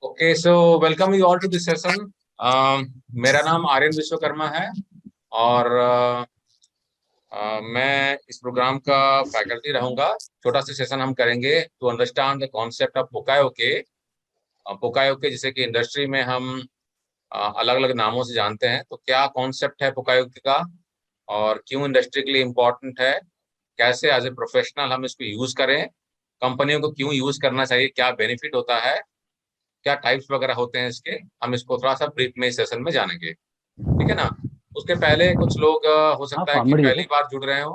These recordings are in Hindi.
Okay, so welcome you all to this session. मेरा नाम आर्यन विश्वकर्मा है और मैं इस प्रोग्राम का फैकल्टी रहूंगा। छोटा सा सेशन हम करेंगे to understand the concept of poka yoke. Poka yoke जिसे कि इंडस्ट्री में हम अलग अलग नामों से जानते हैं, तो क्या कॉन्सेप्ट है पोकायोके का और क्यों इंडस्ट्री के लिए इम्पोर्टेंट है, कैसे एज ए प्रोफेशनल हम इसको यूज करें, कंपनियों को क्यों यूज करना चाहिए, क्या बेनिफिट होता है, क्या टाइप्स वगैरह होते हैं इसके, हम इसको थोड़ा सा ब्रीफ में इस सेशन में जानेंगे। ठीक है ना। उसके पहले कुछ लोग हो हाँ सकता है कि फार्मर पहली जैसे। बार जुड़ रहे हो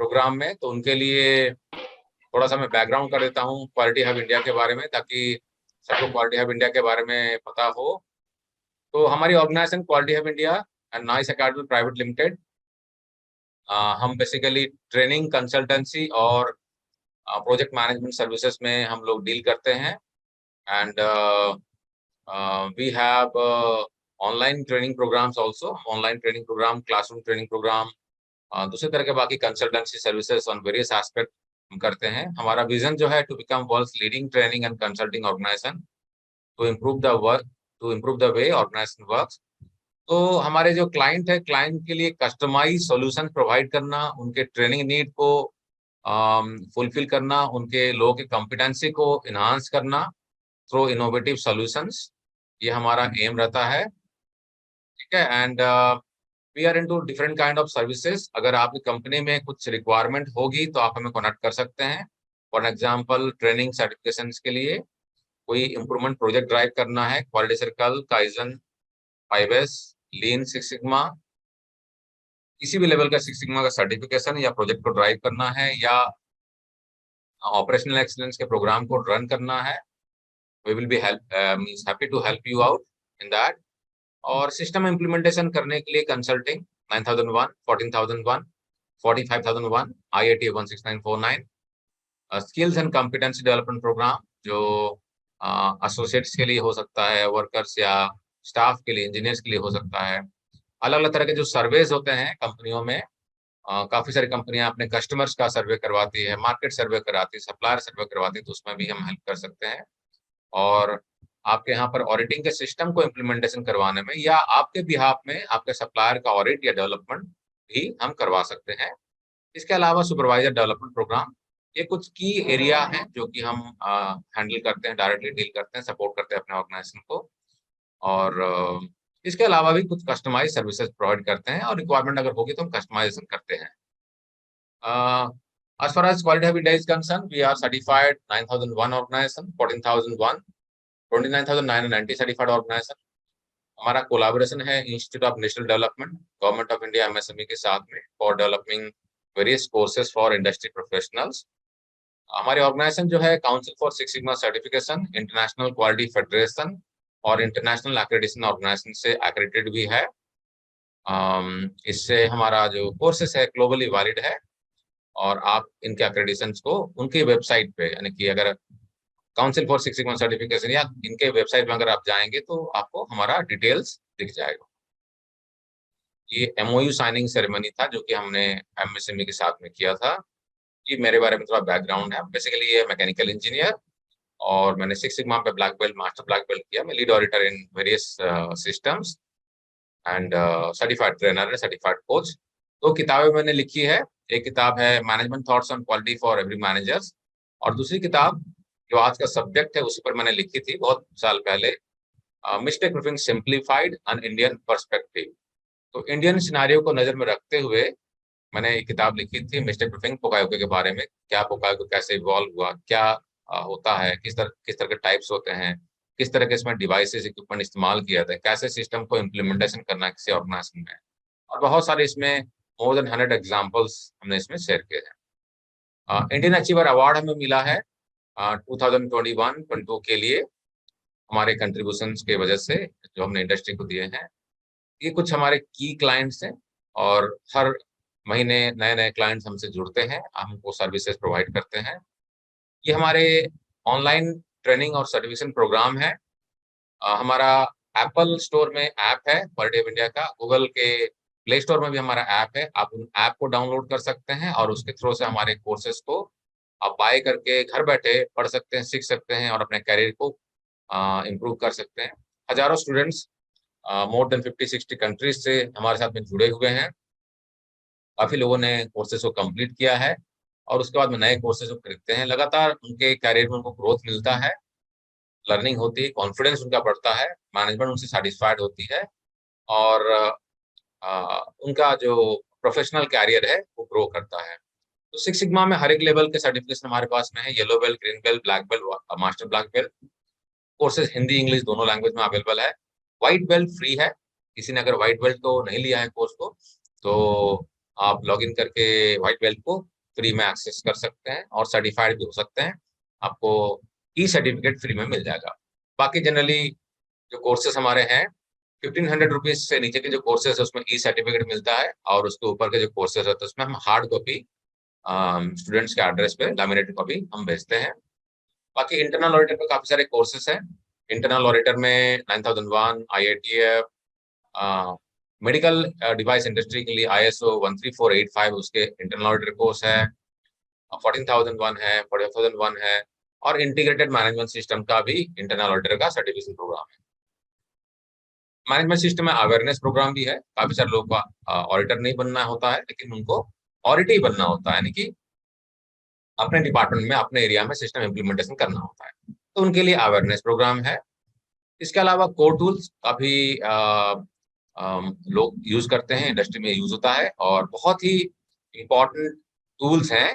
प्रोग्राम में, तो उनके लिए थोड़ा सा मैं बैकग्राउंड कर देता हूँ क्वालिटी हब इंडिया के बारे में, ताकि सबको क्वालिटी हब इंडिया के बारे में पता हो। तो हमारी organization quality hub India and nice academy private limited, हम बेसिकली ट्रेनिंग, कंसल्टेंसी और प्रोजेक्ट मैनेजमेंट सर्विसेज में हम लोग डील करते हैं। And we have online training programs also, online training program, classroom training program, दूसरे तरह के बाकी consultancy services on various aspect हम करते हैं। हमारा विजन जो है to become world's leading training and consulting organization to improve the work, to improve the way organization works. तो हमारे जो क्लाइंट है, क्लाइंट के लिए कस्टमाइज सॉल्यूशन प्रोवाइड करना, उनके ट्रेनिंग नीड को फुलफिल करना, उनके लोगों की कॉम्पिटेंसी को इन्हांस करना थ्रू इनोवेटिव सॉल्यूशंस, ये हमारा एम रहता है। ठीक है। And we are into different kind of services. अगर आपकी कंपनी में कुछ रिक्वायरमेंट होगी तो आप हमें कॉन्टेक्ट कर सकते हैं। फॉर एग्जांपल ट्रेनिंग सर्टिफिकेशन के लिए, कोई इम्प्रूवमेंट प्रोजेक्ट ड्राइव करना है, quality circle, kaizen, 5S, lean, six sigma, किसी भी लेवल का सिक्स सिग्मा का सर्टिफिकेशन या प्रोजेक्ट को ड्राइव करना है, या ऑपरेशनल एक्सीलेंस के प्रोग्राम को रन करना है, we will be help means happy to help you out in that. और सिस्टम इम्प्लीमेंटेशन करने के लिए consulting 9001, 14001, 45001, IIT 16949। Skills and competency development program जो एसोसिएट्स के लिए हो सकता है, वर्कर्स या स्टाफ के लिए, इंजीनियर्स के लिए हो सकता है। अलग अलग तरह के जो सर्वेज होते हैं कंपनियों में, काफी सारी कंपनियां अपने कस्टमर्स का सर्वे करवाती है, मार्केट सर्वे कराती है, सप्लायर सर्वे करवाती है, तो उसमें भी हम हेल्प कर सकते हैं। और आपके यहाँ पर ऑडिटिंग के सिस्टम को इम्प्लीमेंटेशन करवाने में, या आपके बिहाफ में आपके सप्लायर का ऑडिट या डेवलपमेंट भी हम करवा सकते हैं। इसके अलावा सुपरवाइजर डेवलपमेंट प्रोग्राम, ये कुछ की एरिया हैं जो कि हम हैंडल करते हैं, डायरेक्टली डील करते हैं, सपोर्ट करते हैं अपने ऑर्गेनाइजेशन को। और इसके अलावा भी कुछ कस्टमाइज सर्विसेज प्रोवाइड करते हैं, और रिक्वायरमेंट अगर होगी तो हम कस्टमाइजेशन करते हैं। As far as Quality Hub India is concerned, we are certified 9001 organization, 14001, 29090 certified organization। हमारा कोलैबोरेशन है institute of national development, government of India, MSME के साथ में, for developing various courses for industry professionals. हमारी ऑर्गेनाइजेशन जो है council for six sigma certification, international quality federation और इंटरनेशनल एक्रेडिटेशन ऑर्गेनाइजेशन से एक्रेडिटेड भी है। इससे हमारा जो कोर्सेस है ग्लोबली वैलिड है, और आप इनके एक्रेडिटेशंस को उनकी वेबसाइट पे, यानी कि अगर council for six sigma certification या इनके वेबसाइट में अगर आप जाएंगे तो आपको हमारा डिटेल्स दिख जाएगा। ये MOU साइनिंग सेरेमनी था जो कि हमने MSME के साथ में किया था। ये मेरे बारे में थोड़ा बैकग्राउंड है। बेसिकली ये मैकेनिकल इंजीनियर, और मैंने सिक्स सिग्मा पे black belt, master black belt किया। मैं lead auditor in various systems and certified trainer, certified coach. दो किताबें मैंने लिखी है। एक किताब है management thoughts on quality for every managers, और दूसरी किताब जो आज का सब्जेक्ट है उसी पर मैंने लिखी थी बहुत साल पहले, mistake proofing simplified an Indian perspective. तो इंडियन सिनारियो को नजर में रखते हुए मैंने एक किताब लिखी थी, मिस्टेक प्रूफिंग पोकायोके के बारे में। क्या पोकायोके कैसे इवॉल्व हुआ, क्या होता है, किस तरह के टाइप्स होते हैं, किस तरह के इसमें डिवाइसेस, इक्विपमेंट इस्तेमाल किया जाता है, कैसे सिस्टम को इम्प्लीमेंटेशन करना है किसी ऑर्गेनाइजेशन में, और बहुत सारे इसमें मोर देन 100 एग्जाम्पल्स हमने इसमें शेयर किए हैं। इंडियन अचीवर अवार्ड हमें मिला है 2021-22 के लिए, हमारे कंट्रीब्यूशन के वजह से जो हमने इंडस्ट्री को दिए हैं। ये कुछ हमारे की क्लाइंट्स हैं, और हर महीने नए नए क्लाइंट्स हमसे जुड़ते हैं, हमको सर्विसेज प्रोवाइड करते हैं। ये हमारे ऑनलाइन ट्रेनिंग और सर्टिफिकेशन प्रोग्राम है। हमारा एप्पल स्टोर में ऐप है क्वालिटी ऑफ इंडिया का, गूगल के प्ले स्टोर में भी हमारा ऐप है। आप उन ऐप को डाउनलोड कर सकते हैं, और उसके थ्रू से हमारे कोर्सेज को आप बाय करके घर बैठे पढ़ सकते हैं, सीख सकते हैं, और अपने करियर को इम्प्रूव कर सकते हैं। हजारों स्टूडेंट्स मोर देन 50-60 कंट्रीज से हमारे साथ में जुड़े हुए हैं। काफी लोगों ने कोर्सेज को कंप्लीट किया है और उसके बाद में नए कोर्सेज को खरीदते हैं। लगातार उनके कैरियर में उनको ग्रोथ मिलता है, लर्निंग होती है, कॉन्फिडेंस उनका बढ़ता है, मैनेजमेंट उनसे सेटिस्फाइड होती है और उनका जो प्रोफेशनल कैरियर है वो ग्रो करता है। तो सिक्स सिग्मा में हर एक लेवल के सर्टिफिकेशन हमारे पास में है। Yellow belt, green belt, black belt, master black belt. Courses Hindi English दोनों लैंग्वेज में अवेलेबल है। व्हाइट बेल्ट फ्री है। किसी ने अगर व्हाइट बेल्ट को नहीं लिया है कोर्स को, तो आप लॉग इन करके व्हाइट बेल्ट को फ्री में एक्सेस कर सकते हैं और सर्टिफाइड भी हो सकते हैं। आपको ई सर्टिफिकेट फ्री में मिल जाएगा। बाकी जनरली जो कोर्सेज हमारे हैं, 1500 रुपीज से नीचे के जो कोर्सेज है उसमें ई सर्टिफिकेट मिलता है और उसके ऊपर के जो कोर्सेज है तो उसमें हम हार्ड कॉपी स्टूडेंट्स के एड्रेस पे लैमिनेटेड कॉपी हम भेजते हैं। बाकी इंटरनल ऑडिटर पे काफी सारे कोर्सेस हैं। इंटरनल ऑडिटर में 9001, IITF, मेडिकल डिवाइस इंडस्ट्री के लिए ISO 13485 उसके इंटरनल ऑडिटर कोर्स है। 14001 है, 45001 है और इंटीग्रेटेड मैनेजमेंट सिस्टम का भी इंटरनल ऑडिटर का सर्टिफिकेशन प्रोग्राम है। मैनेजमेंट सिस्टम में अवेयरनेस प्रोग्राम भी है। काफी सारे लोगों का ऑडिटर नहीं बनना होता है, लेकिन उनको ऑडिटर ही बनना होता है, यानी कि अपने डिपार्टमेंट में अपने एरिया में सिस्टम इम्प्लीमेंटेशन करना होता है, तो उनके लिए अवेयरनेस प्रोग्राम है। इसके अलावा कोर टूल्स काफी लोग यूज करते हैं, इंडस्ट्री में यूज होता है और बहुत ही इंपॉर्टेंट टूल्स हैं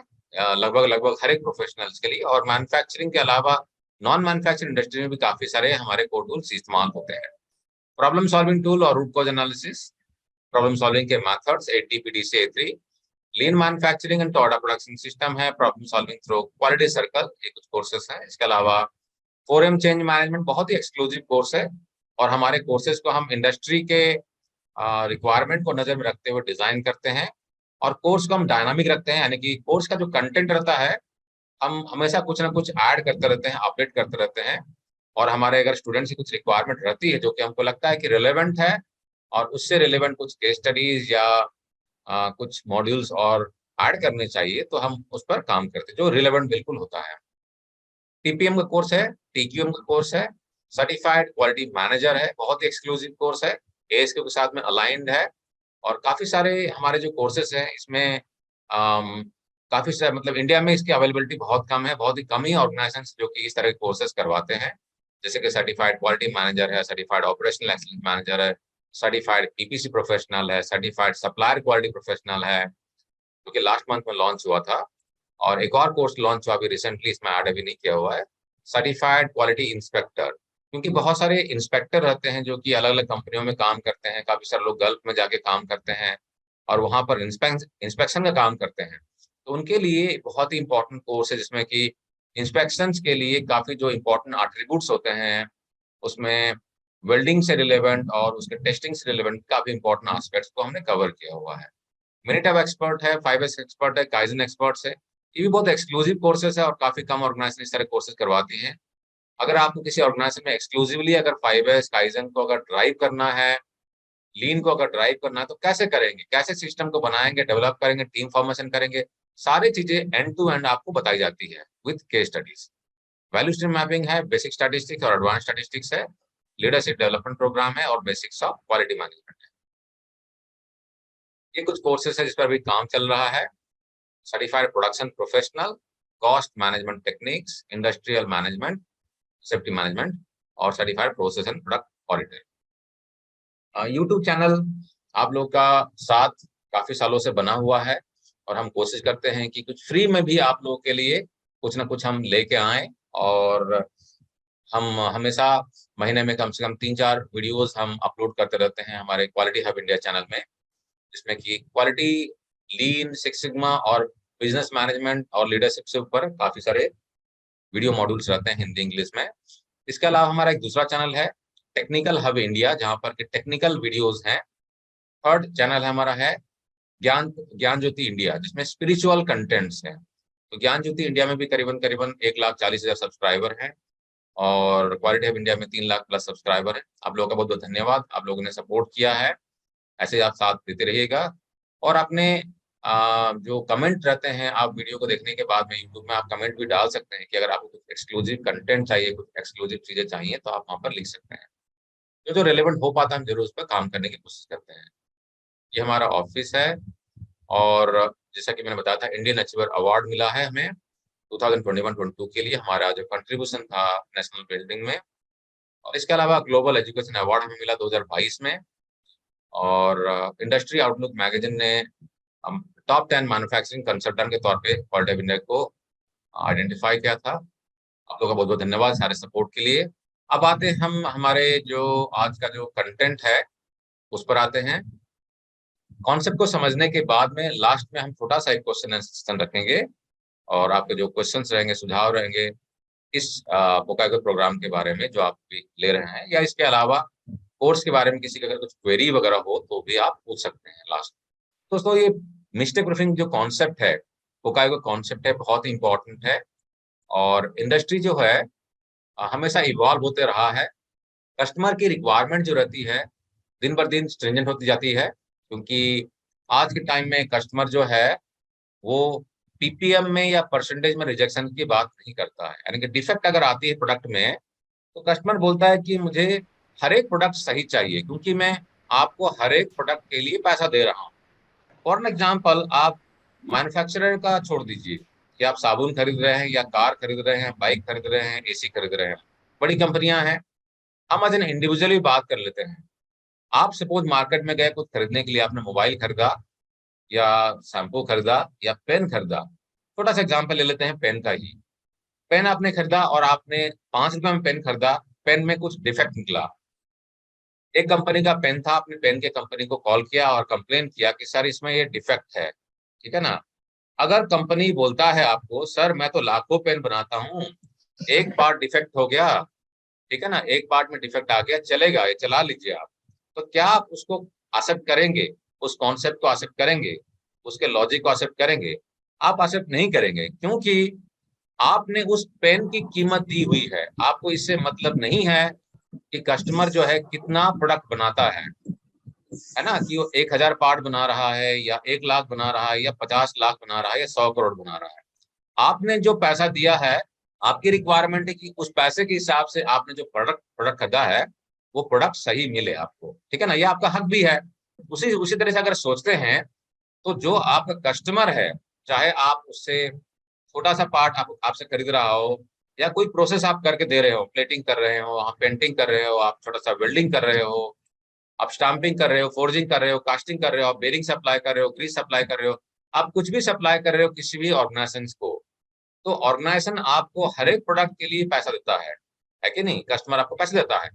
लगभग लगभग हर एक प्रोफेशनल्स के लिए। और मैन्युफैक्चरिंग के अलावा नॉन मैन्युफैक्चरिंग इंडस्ट्री में भी काफी सारे हमारे कोर टूल्स इस्तेमाल होते हैं। प्रॉब्लम सॉल्विंग टूल और root cause analysis, problem solving के methods ATPDC A3, lean manufacturing and Toyota production system है, problem solving through quality circle, ये कुछ कोर्सेस हैं। इसके अलावा 4M चेंज मैनेजमेंट बहुत ही एक्सक्लूसिव कोर्स है और हमारे कोर्सेज को हम इंडस्ट्री के रिक्वायरमेंट को नजर में रखते हुए डिजाइन करते हैं और कोर्स को हम डायनामिक रखते हैं, यानी कि कोर्स का जो कंटेंट रहता है हम हमेशा कुछ ना कुछ ऐड करते रहते हैं, अपडेट करते रहते हैं। और हमारे अगर स्टूडेंट्स की कुछ रिक्वायरमेंट रहती है जो कि हमको लगता है कि रिलेवेंट है और उससे रिलेवेंट कुछ केस स्टडीज या कुछ मॉड्यूल्स और ऐड करने चाहिए, तो हम उस पर काम करते हैं जो रिलेवेंट बिल्कुल होता है। TPM का कोर्स है, TQM का कोर्स है, सर्टिफाइड क्वालिटी मैनेजर है, बहुत ही एक्सक्लूसिव कोर्स है, ASQ के साथ में अलाइंड है। और काफी सारे हमारे जो कोर्सेज हैं इसमें काफी सारे, मतलब इंडिया में इसकी अवेलेबिलिटी बहुत कम है, बहुत ही कम ही ऑर्गेनाइजेशन जो कि इस तरह के कोर्सेज करवाते हैं। जैसे कि सर्टिफाइड क्वालिटी मैनेजर है, सर्टिफाइड ऑपरेशनल एक्सीलेंस मैनेजर है, सर्टिफाइड PPC प्रोफेशनल है, सर्टिफाइड सप्लायर क्वालिटी प्रोफेशनल है, जो कि लास्ट मंथ में लॉन्च हुआ था। और एक और कोर्स लॉन्च हुआ अभी रिसेंटली, इसमें ऐड अभी नहीं किया हुआ है, सर्टिफाइड क्वालिटी इंस्पेक्टर। क्योंकि बहुत सारे इंस्पेक्टर रहते हैं जो कि अलग अलग कंपनियों में काम करते हैं, काफी सारे लोग गल्फ में जाके काम करते हैं और वहां पर इंस्पेक्शन का काम करते हैं। तो उनके लिए बहुत ही इंपॉर्टेंट कोर्स है जिसमें कि इंस्पेक्शन के लिए काफी जो इंपॉर्टेंट एट्रीब्यूट्स होते हैं उसमें वेल्डिंग से रिलेवेंट और उसके टेस्टिंग से रिलेवेंट काफी इंपॉर्टेंट एस्पेक्ट्स को हमने कवर किया हुआ है। मिनिटैब एक्सपर्ट है, 5S एक्सपर्ट है, काइजन एक्सपर्ट्स है। ये भी बहुत एक्सक्लूसिव कोर्सेज है और काफी कम ऑर्गेनाइजेशन इस तरह कोर्सेज करवाती हैं। अगर आपको किसी ऑर्गेनाइजेशन में एक्सक्लूसिवली अगर 5S काइजन को अगर ड्राइव करना है, लीन को अगर ड्राइव करना है, तो कैसे करेंगे, कैसे सिस्टम को बनाएंगे, डेवलप करेंगे, टीम फॉर्मेशन करेंगे, सारी चीजें एंड टू एंड आपको बताई जाती है with case studies. Value stream mapping है, बेसिक स्टैटिस्टिक्स और एडवांस स्टैटिस्टिक्स है, लीडरशिप डेवलपमेंट प्रोग्राम है और बेसिक्स ऑफ क्वालिटी मैनेजमेंट है। ये कुछ कोर्सेज है जिस पर भी काम चल रहा है। Certified production professional, cost management techniques, industrial management, safety management और certified process and product auditor. YouTube channel आप लोग का साथ काफी सालों से बना हुआ है और हम कोशिश करते हैं कि कुछ फ्री में भी आप लोगों के लिए कुछ ना कुछ हम लेके आए। और हम हमेशा महीने में कम से कम 3-4 वीडियोस हम अपलोड करते रहते हैं हमारे क्वालिटी हब इंडिया चैनल में, जिसमें कि क्वालिटी, लीन, सिक्स सिग्मा और बिजनेस मैनेजमेंट और लीडरशिप से ऊपर काफी सारे वीडियो मॉड्यूल्स रहते हैं हिंदी इंग्लिश में। इसके अलावा हमारा एक दूसरा चैनल है टेक्निकल हब इंडिया, जहाँ पर के टेक्निकल वीडियोस हैं। थर्ड चैनल हमारा है ज्ञान ज्ञान ज्योति इंडिया, जिसमें स्पिरिचुअल कंटेंट्स हैं। तो ज्ञान ज्योति इंडिया में भी करीबन करीबन 1,40,000 सब्सक्राइबर हैं और क्वालिटी हब इंडिया में 3 लाख प्लस सब्सक्राइबर है। आप लोगों का बहुत बहुत धन्यवाद, आप लोगों ने सपोर्ट किया है, ऐसे आप साथ देते रहिएगा। और अपने जो कमेंट रहते हैं, आप वीडियो को देखने के बाद में यूट्यूब में आप कमेंट भी डाल सकते हैं कि अगर आपको कुछ एक्सक्लूसिव कंटेंट चाहिए, कुछ एक्सक्लूसिव चीजें चाहिए, तो आप वहाँ पर लिख सकते हैं। जो रेलेवेंट हो पाता है हम जरूर उस पर काम करने की कोशिश करते हैं। ये हमारा ऑफिस है, और जैसा कि मैंने बताया था, इंडियन अचीवर अवार्ड मिला है हमें 2021-22 के लिए, हमारा जो कंट्रीब्यूशन था नेशनल बिल्डिंग में। और इसके अलावा ग्लोबल एजुकेशन अवार्ड हमें मिला 2022 में। और इंडस्ट्री आउटलुक मैगजीन ने टॉप 10 मैन्युफैक्चरिंग कंसल्टेंट के तौर पे वर्ल्ड ऑफ इंडिया को आइडेंटिफाई किया था। आप लोगों का बहुत बहुत धन्यवाद सारे सपोर्ट के लिए। अब आते हैं हम हमारे जो आज का जो कंटेंट है उस पर आते हैं। कॉन्सेप्ट को समझने के बाद में लास्ट में हम छोटा सा एक क्वेश्चन एंड सेशन रखेंगे, और आपके जो क्वेश्चंस रहेंगे, सुझाव रहेंगे इस पोकागो प्रोग्राम के बारे में जो आप भी ले रहे हैं, या इसके अलावा कोर्स के बारे में किसी का अगर कुछ क्वेरी वगैरह हो तो भी आप पूछ सकते हैं लास्ट। दोस्तों, ये मिस्टेक प्रूफिंग जो कॉन्सेप्ट है, पोकागो कॉन्सेप्ट है, बहुत ही इंपॉर्टेंट है। और इंडस्ट्री जो है हमेशा इवॉल्व होते रहा है। कस्टमर की रिक्वायरमेंट जो रहती है दिन बर दिन स्ट्रिंजेंट होती जाती है, क्योंकि आज के टाइम में कस्टमर जो है वो पीपीएम में या परसेंटेज में रिजेक्शन की बात नहीं करता है। यानी कि डिफेक्ट अगर आती है प्रोडक्ट में, तो कस्टमर बोलता है कि मुझे हर एक प्रोडक्ट सही चाहिए, क्योंकि मैं आपको हर एक प्रोडक्ट के लिए पैसा दे रहा हूँ। फॉर एन एग्जाम्पल, आप मैन्युफैक्चरर का छोड़ दीजिए कि आप साबुन खरीद रहे हैं या कार खरीद रहे हैं, बाइक खरीद रहे हैं, एसी खरीद रहे हैं, बड़ी कंपनियां हैं। हम आज इंडिविजुअली बात कर लेते हैं। आप सपोज मार्केट में गए कुछ खरीदने के लिए, आपने मोबाइल खरीदा या शैम्पू खरीदा या पेन खरीदा। छोटा सा एग्जाम्पल ले लेते हैं पेन का ही। पेन आपने खरीदा और आपने 5 रुपए में पेन खरीदा, पेन में कुछ डिफेक्ट निकला। एक कंपनी का पेन था, आपने पेन के कंपनी को कॉल किया और कंप्लेन किया कि सर इसमें ये डिफेक्ट है, ठीक है ना। अगर कंपनी बोलता है आपको, सर मैं तो लाखों पेन बनाता हूँ, एक पार्ट डिफेक्ट हो गया, ठीक है ना, एक पार्ट में डिफेक्ट आ गया, चलेगा, ये चला लीजिए आप, तो क्या आप उसको एक्सेप्ट करेंगे? उस कॉन्सेप्ट को एक्सेप्ट करेंगे? उसके लॉजिक को एक्सेप्ट करेंगे? आप एक्सेप्ट नहीं करेंगे, क्योंकि आपने उस पेन की कीमत दी हुई है। आपको इससे मतलब नहीं है कि कस्टमर जो है कितना प्रोडक्ट बनाता है ना, कि वो 1,000 पार्ट बना रहा है या 1 लाख बना रहा है या 50 लाख बना रहा है या 100 करोड़ बना रहा है। आपने जो पैसा दिया है, आपकी रिक्वायरमेंट है कि उस पैसे के हिसाब से आपने जो प्रोडक्ट प्रोडक्ट खरीदा है वो प्रोडक्ट सही मिले आपको, ठीक है ना, ये आपका हक भी है। उसी उसी तरह से अगर सोचते हैं, तो जो आपका कस्टमर है, चाहे आप उससे छोटा सा पार्ट आपसे खरीद रहा हो, या कोई प्रोसेस आप करके दे रहे हो, प्लेटिंग कर रहे हो, आप पेंटिंग कर रहे हो, आप छोटा सा वेल्डिंग कर रहे हो, आप स्टाम्पिंग कर रहे हो, फोर्जिंग कर रहे हो, कास्टिंग कर रहे हो, आप बेरिंग सप्लाई कर रहे हो, ग्रीस सप्लाई कर रहे हो, आप कुछ भी सप्लाई कर रहे हो किसी भी ऑर्गेनाइजेशन को, तो ऑर्गेनाइजेशन आपको हर एक प्रोडक्ट के लिए पैसा देता है कि नहीं? कस्टमर आपको पैसा देता है,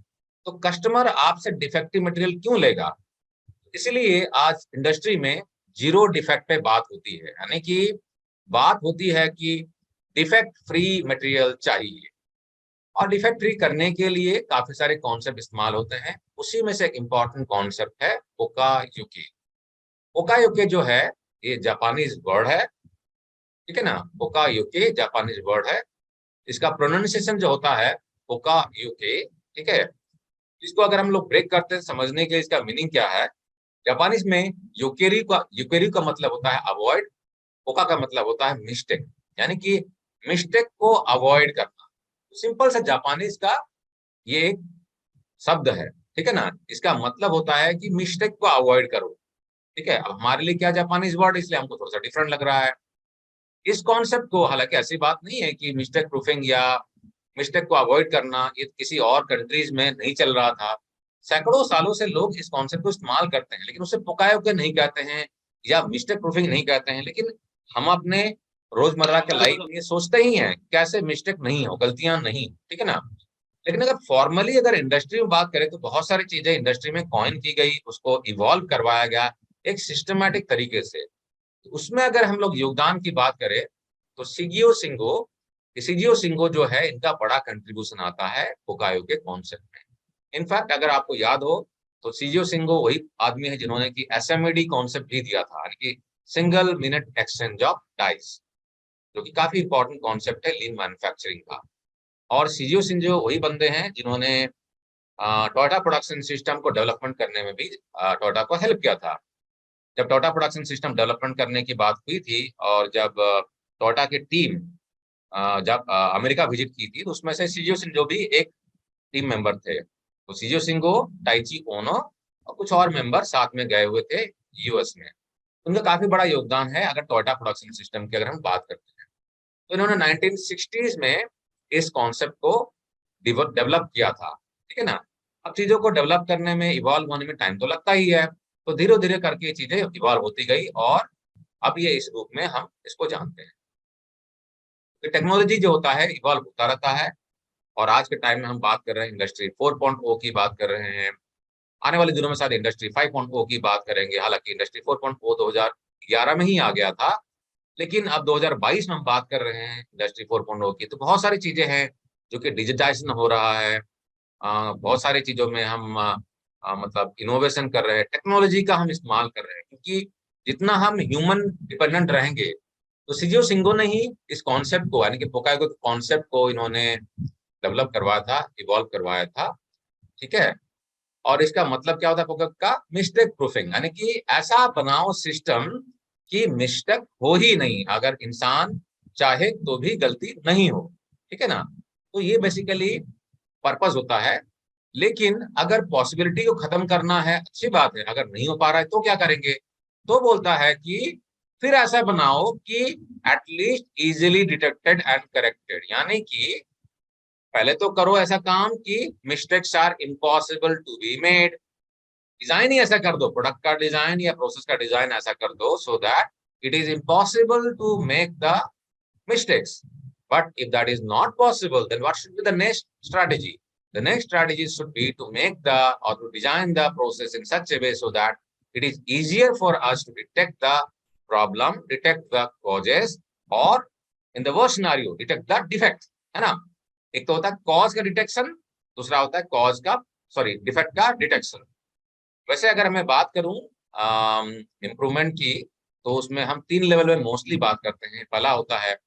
तो कस्टमर आपसे डिफेक्टिव मटेरियल क्यों लेगा? इसीलिए आज इंडस्ट्री में जीरो डिफेक्ट पे बात होती है, यानी कि बात होती है कि डिफेक्ट फ्री मटेरियल चाहिए। और डिफेक्ट फ्री करने के लिए काफी सारे कॉन्सेप्ट इस्तेमाल होते हैं। उसी में से एक इंपॉर्टेंट कॉन्सेप्ट है ओका यूके। ओका यूके जो है, ये जापानीज वर्ड है, ठीक है ना। ओका यूके जापानीज वर्ड है। इसका प्रोनाउंसिएशन जो होता है ओका यूके, ठीक है। इसको अगर हम लोग ब्रेक करते हैं समझने के लिए इसका मीनिंग क्या है, जापानीज में यूकेरी का मतलब होता है अवॉइड, ओका का मतलब होता है मिस्टेक, यानी कि मिस्टेक को अवॉइड करना। सिंपल सा जापानीज का ये एक शब्द है, ठीक है ना। इसका मतलब होता है कि मिस्टेक को अवॉइड करो, ठीक है। अब हमारे लिए क्या जापानीज वर्ड, इसलिए हमको थोड़ा सा डिफरेंट लग रहा है। इस कॉन्सेप्ट को, हालांकि ऐसी बात नहीं है कि मिस्टेक प्रूफिंग या मिस्टेक को अवॉइड करना ये किसी और कंट्रीज में नहीं चल रहा था। सैकड़ों सालों से लोग इस कॉन्सेप्ट को इस्तेमाल करते हैं, लेकिन उसे पुकायो के नहीं कहते हैं या मिस्टेक प्रूफिंग नहीं कहते हैं। लेकिन हम अपने रोजमर्रा के लाइफ में ये सोचते ही हैं कैसे मिस्टेक नहीं हो, गलतियां नहीं, ठीक है ना। लेकिन अगर फॉर्मली अगर इंडस्ट्री में बात करें, तो बहुत सारी चीजें इंडस्ट्री में कॉइन की गई, उसको इवॉल्व करवाया गया एक सिस्टमैटिक तरीके से। उसमें अगर हम लोग योगदान की बात करें, तो सीजीओ सिंगो जो है, इनका बड़ा कंट्रीब्यूशन आता है पोकायो के कॉन्सेप्ट में। इनफैक्ट अगर आपको याद हो, तो सीजीओ सिंगो वही आदमी है जिन्होंने की एसएमएडी कॉन्सेप्ट भी दिया था, यानी कि single minute exchange of dice, जो कि काफी इंपॉर्टेंट कॉन्सेप्ट है लीन मैन्युफैक्चरिंग का। और सीजीओ सिंगो वही बंदे हैं जिन्होंने टोयोटा प्रोडक्शन सिस्टम को डेवलपमेंट करने में भी टोयोटा को हेल्प किया था। जब टोयोटा प्रोडक्शन सिस्टम डेवलपमेंट करने की बात हुई थी और जब टोयोटा की टीम जब अमेरिका विजिट की थी, तो उसमें से शिंजो शिंजो भी एक टीम मेंबर थे। तो शिंजो शिंगो, टाइची ओनो और कुछ और मेंबर साथ में गए हुए थे यूएस में। उनका काफी बड़ा योगदान है अगर टोयोटा प्रोडक्शन सिस्टम की अगर हम बात करते हैं। तो इन्होंने 1960s में इस कॉन्सेप्ट को डेवलप किया था, ठीक है ना। अब चीजों को डेवलप करने में, इवॉल्व होने में टाइम तो लगता ही है, तो धीरे धीरे करके ये चीजें इवॉल्व होती गई और अब ये इस रूप में हम इसको जानते हैं। तो टेक्नोलॉजी जो होता है इवॉल्व होता रहता है, और आज के टाइम में हम बात कर रहे हैं इंडस्ट्री 4.0 की बात कर रहे हैं। आने वाले दिनों में शायद इंडस्ट्री 5.0 की बात करेंगे। हालांकि इंडस्ट्री 4.0 2011 में ही आ गया था, लेकिन अब 2022 में हम बात कर रहे हैं इंडस्ट्री 4.0 की। तो बहुत सारी चीजें हैं जो कि डिजिटाइजेशन हो रहा है। बहुत सारी चीजों में हम मतलब इनोवेशन कर रहे हैं, टेक्नोलॉजी का हम इस्तेमाल कर रहे हैं, क्योंकि जितना हम ह्यूमन डिपेंडेंट रहेंगे। तो शिंजो शिंगो ने ही इस कॉन्सेप्ट को, यानी कि पोकाइगो कॉन्सेप्ट को इन्होंने डेवलप करवाया था, इवॉल्व करवाया था, ठीक है। और इसका मतलब क्या होता है पोकाइगो का? मिस्टेक प्रूफिंग, यानी कि ऐसा बनाओ सिस्टम कि मिस्टेक हो ही नहीं, अगर इंसान चाहे तो भी गलती नहीं हो, ठीक है ना। तो ये बेसिकली पर्पस होता है। लेकिन अगर पॉसिबिलिटी को खत्म करना है, अच्छी बात है, अगर नहीं हो पा रहा है तो क्या करेंगे? तो बोलता है कि फिर ऐसा बनाओ कि at least easily detected and corrected, यानी कि पहले तो करो ऐसा काम कि mistakes are impossible to be made. Design ही ऐसा कर दो, प्रोडक्ट का डिजाइन या प्रोसेस का डिजाइन ऐसा कर दो so that it is impossible to make the mistakes. But if that is not possible, then what should be the next strategy? The next strategy should be to make the or to design the process in such a way so that it is easier for us to detect the problem, detect the causes, or in the worst scenario, detect the defect. है ना? एक तो होता है कॉज का डिटेक्शन, दूसरा होता है कॉज का सॉरी डिफेक्ट का डिटेक्शन। वैसे अगर मैं बात करूं इम्प्रूवमेंट की, तो उसमें हम 3 लेवल में मोस्टली बात करते हैं। पहला होता है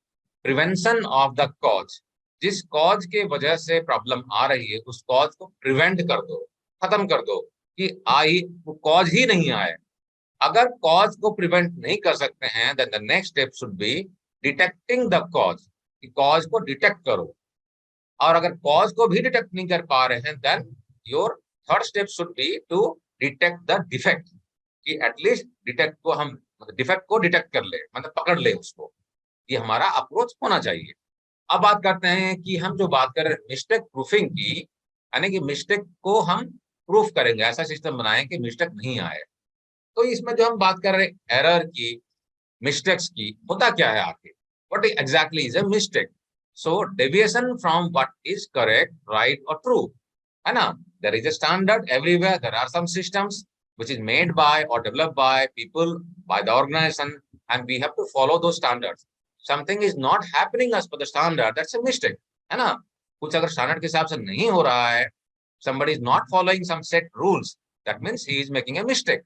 प्रिवेंशन ऑफ द कॉज। जिस कॉज के वजह से प्रॉब्लम आ रही है उस कॉज को प्रिवेंट कर दो, खत्म कर दो, कि आई वो कॉज ही नहीं आए। अगर कॉज को प्रिवेंट नहीं कर सकते हैं, then the next step should be detecting the cause, कि कॉज को डिटेक्ट करो। और अगर कॉज को भी डिटेक्ट नहीं कर पा रहे हैं, then your third step should be to detect the defect, कि एटलीस्ट डिटेक्ट को हम डिफेक्ट को डिटेक्ट कर ले, मतलब पकड़ ले उसको। ये हमारा अप्रोच होना चाहिए। अब बात करते हैं कि हम जो बात कर रहे हैं मिस्टेक प्रूफिंग की, यानी कि मिस्टेक को हम प्रूफ करेंगे, ऐसा सिस्टम बनाएं कि मिस्टेक नहीं आए। तो इसमें जो हम बात कर रहे हैं एरर की, मिस्टेक्स की, होता क्या है आखिर? What exactly is a mistake? So deviation from what is correct, right और ट्रू, है ना। There is a standard everywhere, there are some systems which is made by or developed by people, by the organization, and we have to follow those standards. Something is not happening as per the standard, that's a mistake, है ना। कुछ अगर स्टैंडर्ड के हिसाब से नहीं हो रहा है, somebody is not following some set rules, that means he is making a mistake.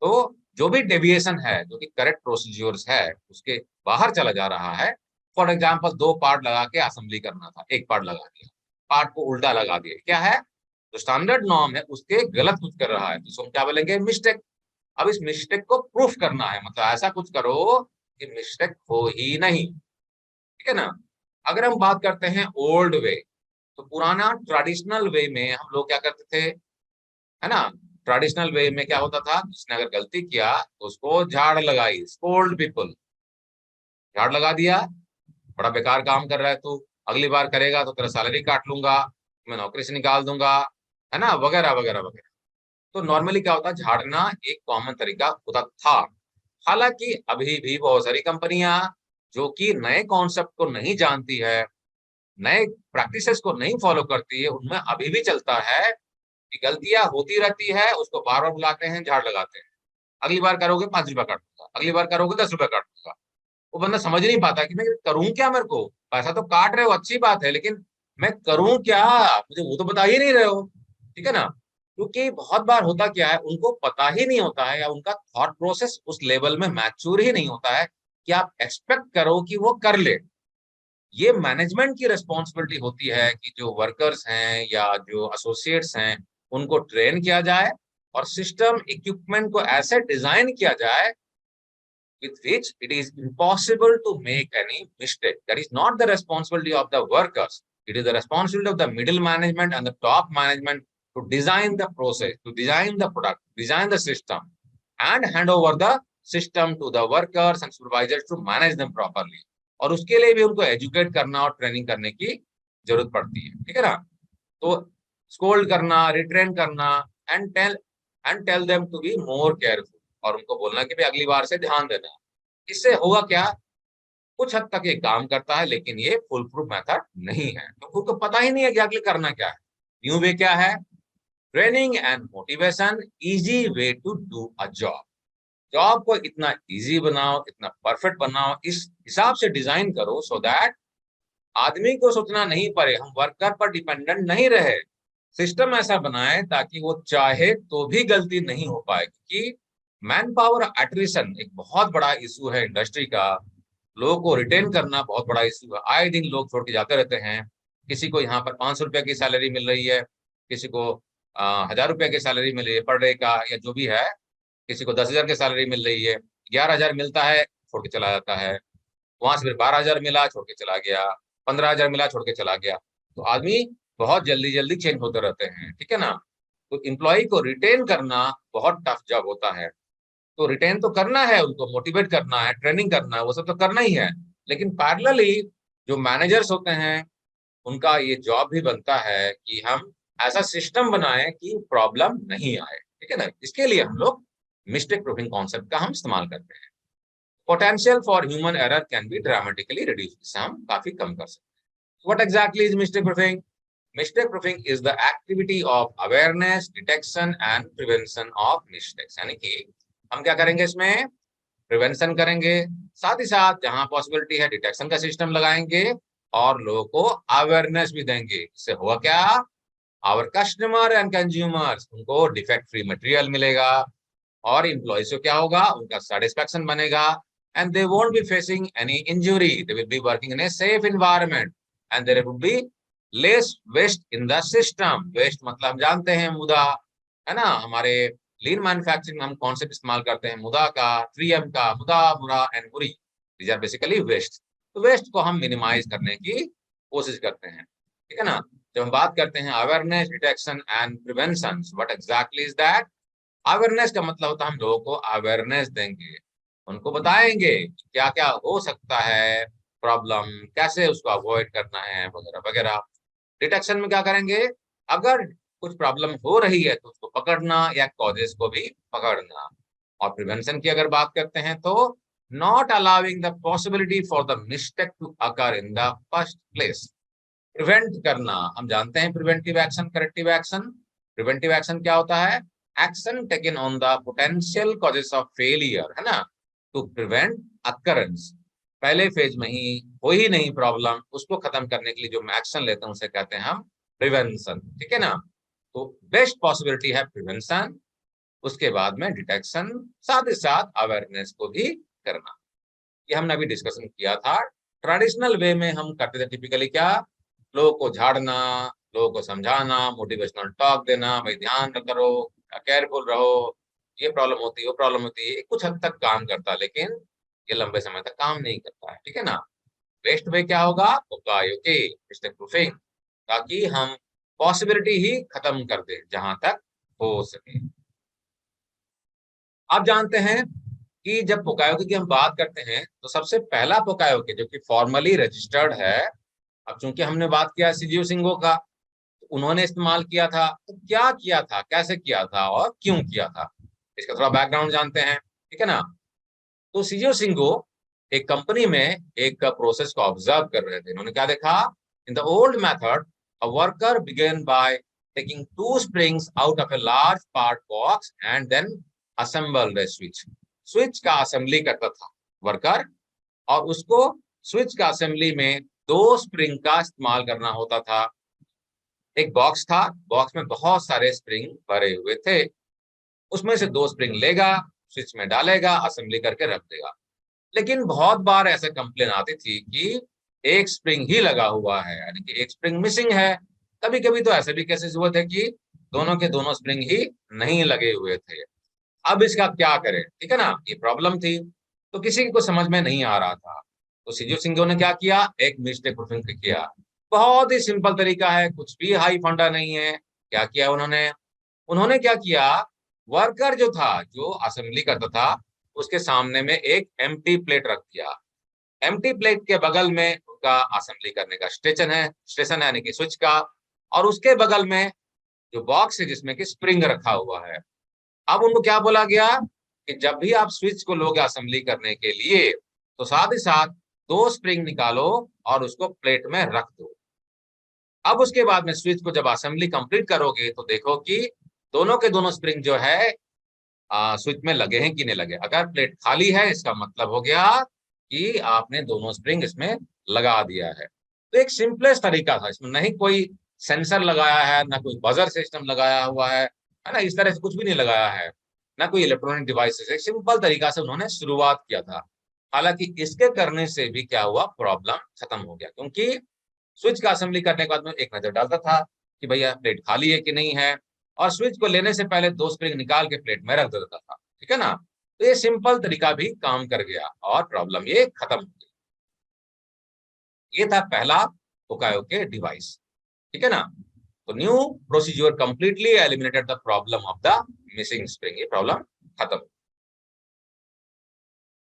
तो जो भी डेविएशन है, जो कि करेक्ट प्रोसीज्योर्स है, उसके बाहर चला जा रहा है। फॉर एग्जाम्पल 2 पार्ट लगा के असेंबली करना था, 1 पार्ट लगा दिया, पार्ट को उल्टा लगा दिया, क्या है? जो स्टैंडर्ड नॉर्म है उसके गलत कुछ कर रहा है, तो हम क्या बोलेंगे? मिस्टेक। अब इस मिस्टेक को प्रूफ करना है, मतलब ऐसा कुछ करो कि मिस्टेक हो ही नहीं, ठीक है ना। अगर हम बात करते हैं ओल्ड वे, तो पुराना ट्रेडिशनल वे में हम लोग क्या करते थे, है ना। ट्रेडिशनल वे में क्या होता था, किसने अगर गलती किया तो उसको झाड़ लगाई, स्कोल्ड पीपल, झाड़ लगा दिया, बड़ा बेकार काम कर रहा है तू, अगली बार करेगा तो तेरा सैलरी काट लूंगा, मैं नौकरी से निकाल दूंगा, है ना, वगैरह वगैरह वगैरह। तो नॉर्मली क्या होता है, झाड़ना एक कॉमन तरीका होता था। हालांकि अभी भी बहुत सारी कंपनियां जो कि नए कॉन्सेप्ट को नहीं जानती है, नए प्रैक्टिसेस को नहीं फॉलो करती है, उनमें अभी भी चलता है कि गलतियां होती रहती है, उसको बार बार बुलाते हैं, झाड़ लगाते हैं। अगली बार करोगे 5 रुपया काट दूंगा, अगली बार करोगे 10 रुपया काट दूंगा। वो बंदा समझ नहीं पाता कि मैं करूं क्या, मेरे को पैसा तो काट रहे हो, अच्छी बात है, लेकिन मैं करूं क्या, मुझे वो तो बता ही नहीं रहे हो, ठीक है ना। क्योंकि बहुत बार होता क्या है, उनको पता ही नहीं होता है, या उनका थॉट प्रोसेस उस लेवल में मैच्योर ही नहीं होता है कि आप एक्सपेक्ट करो कि वो कर ले। ये मैनेजमेंट की रिस्पॉन्सिबिलिटी होती है कि जो वर्कर्स हैं या जो एसोसिएट्स हैं उनको ट्रेन किया जाए, और सिस्टम इक्विपमेंट को ऐसे डिजाइन किया जाए with which it is impossible to make any mistake. That is not the responsibility of the workers. It is the responsibility of the middle management and the top management to design the process, to design the product, design the system, and hand over the system to the workers and supervisors to manage them properly. और उसके लिए भी उनको एजुकेट करना और ट्रेनिंग करने की जरूरत पड़ती है, ठीक है ना। तो स्कोल्ड करना, रिट्रेन करना and tell them to be more careful, और उनको बोलना कि भाई अगली बार से ध्यान देना। इससे होगा क्या, कुछ हद तक ये काम करता है, लेकिन ये फुल प्रूफ मेथड नहीं है, तो उनको पता ही नहीं है कि आगे करना क्या है। न्यू वे क्या है, training and motivation, easy way to do a job. Job को इतना इजी बनाओ, इतना परफेक्ट बनाओ, इस हिसाब से डिजाइन करो सो दैट आदमी को सोचना नहीं पड़े, हम वर्कर पर डिपेंडेंट नहीं रहे। सिस्टम ऐसा बनाए ताकि वो चाहे तो भी गलती नहीं हो पाए, क्योंकि मैन पावर एट्रिशन एक बहुत बड़ा इशू है इंडस्ट्री का। लोगों को रिटेन करना बहुत बड़ा इशू है। आए दिन लोग छोड़ के जाते रहते हैं। किसी को यहाँ पर 500 रुपए की सैलरी मिल रही है, किसी को 1000 रुपए की सैलरी मिल रही है पर डे का, या जो भी है, किसी को 10,000 की सैलरी मिल रही है, 11,000 मिलता है, छोड़ के चला जाता है। वहां से फिर 12,000 मिला, छोड़ के चला गया, 15,000 मिला, छोड़ के चला गया। तो आदमी बहुत जल्दी जल्दी चेंज होते रहते हैं, ठीक है ना। तो एम्प्लॉय को रिटेन करना बहुत टफ जॉब होता है। तो रिटेन तो करना है, उनको मोटिवेट करना है, ट्रेनिंग करना है, वो सब तो करना ही है, लेकिन पैरेलली जो मैनेजर्स होते हैं उनका ये जॉब भी बनता है कि हम ऐसा सिस्टम बनाएं कि प्रॉब्लम नहीं आए, ठीक है ना। इसके लिए हम लोग मिस्टेक प्रूफिंग कॉन्सेप्ट का हम इस्तेमाल करते हैं। Potential for human error can be dramatically reduce, इससे हम काफी कम कर सकते हैं। What exactly is mistake proofing? Mistake proofing is the activity of awareness, detection and prevention of mistakes. यानी कि हम क्या करेंगे, इसमें प्रिवेंशन करेंगे, साथ ही साथ जहां पॉसिबिलिटी है डिटेक्शन का सिस्टम लगाएंगे और लोगों को अवेयरनेस भी देंगे। इससे होगा क्या, आवर कस्टमर एंड कंज्यूमर्स, उनको डिफेक्ट फ्री मटेरियल मिलेगा, और एम्प्लॉइज को क्या होगा, उनका सेटिस्फैक्शन बनेगा, and they won't be facing any injury, they will be working in a safe environment, and there would be less waste in the system. Waste मतलब हम जानते हैं मुदा, है ना। हमारे लीन मैन्युफैक्चरिंग में हम कॉन्सेप्ट इस्तेमाल करते हैं मुदा का, 3M का, muda, mura and muri, these are basically waste. तो वेस्ट को हम मिनिमाइज करने की कोशिश करते हैं, ठीक है ना। जब हम बात करते हैं awareness, detection and prevention, what exactly is that? Awareness का मतलब होता है हम लोगों को अवेयरनेस देंगे, उनको बताएंगे क्या क्या हो सकता है प्रॉब्लम, कैसे उसको अवॉइड करना है, वगैरह वगैरह। डिटेक्शन में क्या करेंगे, अगर कुछ प्रॉब्लम हो रही है तो उसको पकड़ना या कॉजेस को भी पकड़ना। और प्रिवेंशन की अगर बात करते हैं तो not allowing the possibility for the mistake to occur in the first place. Prevent करना, हम जानते हैं preventive action, corrective action. Preventive action क्या होता है, action taken on the potential causes of failure, है ना, टू प्रिवेंट अकरेंस। पहले फेज में ही हो ही नहीं प्रॉब्लम, उसको खत्म करने के लिए जो एक्शन लेते हैं उसे कहते हैं हम प्रिवेंशन, ठीक है ना। तो बेस्ट पॉसिबिलिटी है प्रिवेंशन, उसके बाद में डिटेक्शन, साथ ही साथ अवेयरनेस को भी करना। ये हमने अभी डिस्कशन किया था। ट्रेडिशनल वे में हम करते थे टिपिकली क्या, लोगों को झाड़ना, लोगों को समझाना, मोटिवेशनल टॉक देना, भाई ध्यान करो, केयरफुल रहो, ये प्रॉब्लम होती है, वो प्रॉब्लम होती है। कुछ हद तक काम करता है, लेकिन ये लंबे समय तक काम नहीं करता है, ठीक है ना। बेस्ट वे क्या होगा, मिस्टेक प्रूफिंग, ताकि हम पॉसिबिलिटी ही खत्म कर दे जहां तक हो सके। आप जानते हैं कि जब पोकायोके की हम बात करते हैं तो सबसे पहला पोकायोके जो कि फॉर्मली रजिस्टर्ड है, अब चूंकि हमने बात किया सीजीओ सिंगो का, तो उन्होंने इस्तेमाल किया था। तो क्या किया था, कैसे किया था और क्यों किया था, इसका थोड़ा बैकग्राउंड जानते हैं, ठीक है ना। तो सीजीओ सिंगो एक कंपनी में एक प्रोसेस को ऑब्जर्व कर रहे थे। उन्होंने क्या देखा, in the old method a worker began by taking two springs out of a large part box and then assembled a switch. Switch का असेंबली करता था वर्कर, और उसको स्विच का असेंबली में 2 स्प्रिंग का इस्तेमाल करना होता था। एक बॉक्स था, बॉक्स में बहुत सारे स्प्रिंग भरे हुए थे, उसमें से 2 स्प्रिंग लेगा, स्विच में डालेगा, असेंबली करके रख देगा। लेकिन बहुत बार ऐसे कंप्लेन आती थी कि एक स्प्रिंग ही लगा हुआ है, यानी कि एक स्प्रिंग मिसिंग है। कभी कभी तो ऐसे भी केसेस हुए थे कि दोनों के दोनों स्प्रिंग ही नहीं लगे हुए थे। अब इसका क्या करें, ठीक है ना, ये प्रॉब्लम थी, तो किसी को समझ में नहीं आ रहा था। तो सीजो सिंघो ने क्या किया, एक मिस्टेक प्रूफिंग किया। बहुत ही सिंपल तरीका है, कुछ भी हाई फंडा नहीं है। क्या किया उन्होंने, उन्होंने क्या किया, वर्कर जो था, जो असेंबली करता था, उसके सामने में एक एम्प्टी प्लेट रख दिया। एम्प्टी प्लेट के बगल में उनका असेंबली करने का स्टेशन है यानी कि स्विच का, और उसके बगल में जो बॉक्स है जिसमें कि स्प्रिंग रखा हुआ है। अब उनको क्या बोला गया कि जब भी आप स्विच को लोगे असेंबली करने के लिए, तो साथ ही साथ दो स्प्रिंग निकालो और उसको प्लेट में रख दो। अब उसके बाद में स्विच को जब असेंबली कंप्लीट करोगे तो देखो कि दोनों के दोनों स्प्रिंग जो है स्विच में लगे हैं कि नहीं लगे। अगर प्लेट खाली है इसका मतलब हो गया कि आपने दोनों स्प्रिंग इसमें लगा दिया है। तो एक सिंपलेस्ट तरीका था, इसमें नहीं कोई सेंसर लगाया है, ना कोई बजर सिस्टम लगाया हुआ है ना, इस तरह से कुछ भी नहीं लगाया है, ना कोई इलेक्ट्रॉनिक डिवाइसेस। एक सिंपल तरीका से उन्होंने शुरुआत किया था। हालांकि इसके करने से भी क्या हुआ, प्रॉब्लम खत्म हो गया, क्योंकि स्विच का असेंबली करने के बाद में एक नजर डालता था कि भैया प्लेट खाली है कि नहीं है, और स्विच को लेने से पहले दो स्प्रिंग निकाल के प्लेट में रख देता था, ठीक है ना। तो ये सिंपल तरीका भी काम कर गया और प्रॉब्लम ये खत्म हो गई। ये था पहला ओकायो डिवाइस, ठीक है ना। तो new procedure completely eliminated the problem of the missing spring, ये प्रॉब्लम खत्म।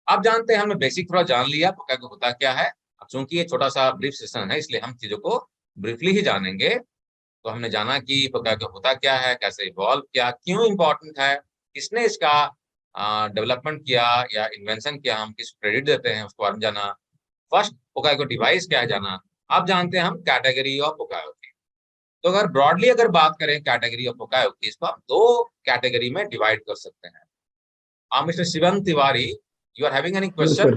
अब जानते हैं, हमने बेसिक थोड़ा जान लिया पोकायो होता क्या है। अब चूंकि ये छोटा सा ब्रीफ सेशन है, इसलिए हम चीजों को ब्रीफली ही जानेंगे। तो हमने जाना कि पोकायो होता क्या है, कैसे इवॉल्व किया, क्यों इंपॉर्टेंट है, किसने इसका डेवलपमेंट किया या इन्वेंशन किया, हम किस क्रेडिट देते हैं उसको बारे में जाना। फर्स्ट पोकायो डिवाइस क्या है जाना। अब जानते हैं हम कैटेगरी ऑफ पोकायो की। तो अगर ब्रॉडली अगर बात करें कैटेगरी ऑफ पोकायो की, इसको हम दो कैटेगरी में डिवाइड कर सकते हैं। Mister Shivam Tiwari, you are having any Yes, question? sir.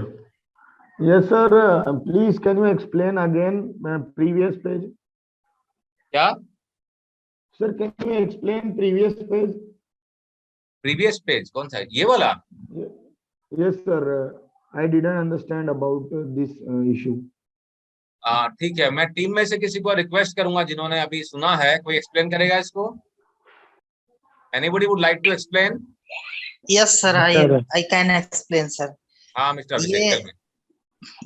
Yes, sir. Please, can you explain again previous page? क्या? Sir, can you explain previous page? Previous page कौन सा है, ये वाला? Ye- Yes, sir. I didn't understand about this issue. ठीक है, मैं टीम में से किसी को रिक्वेस्ट करूंगा जिन्होंने अभी सुना है, कोई एक्सप्लेन करेगा इसको। Anybody would like to explain? Yes, sir. Sir, I can explain, sir. हाँ मिस्टर अभिषेक, ये टेल मी।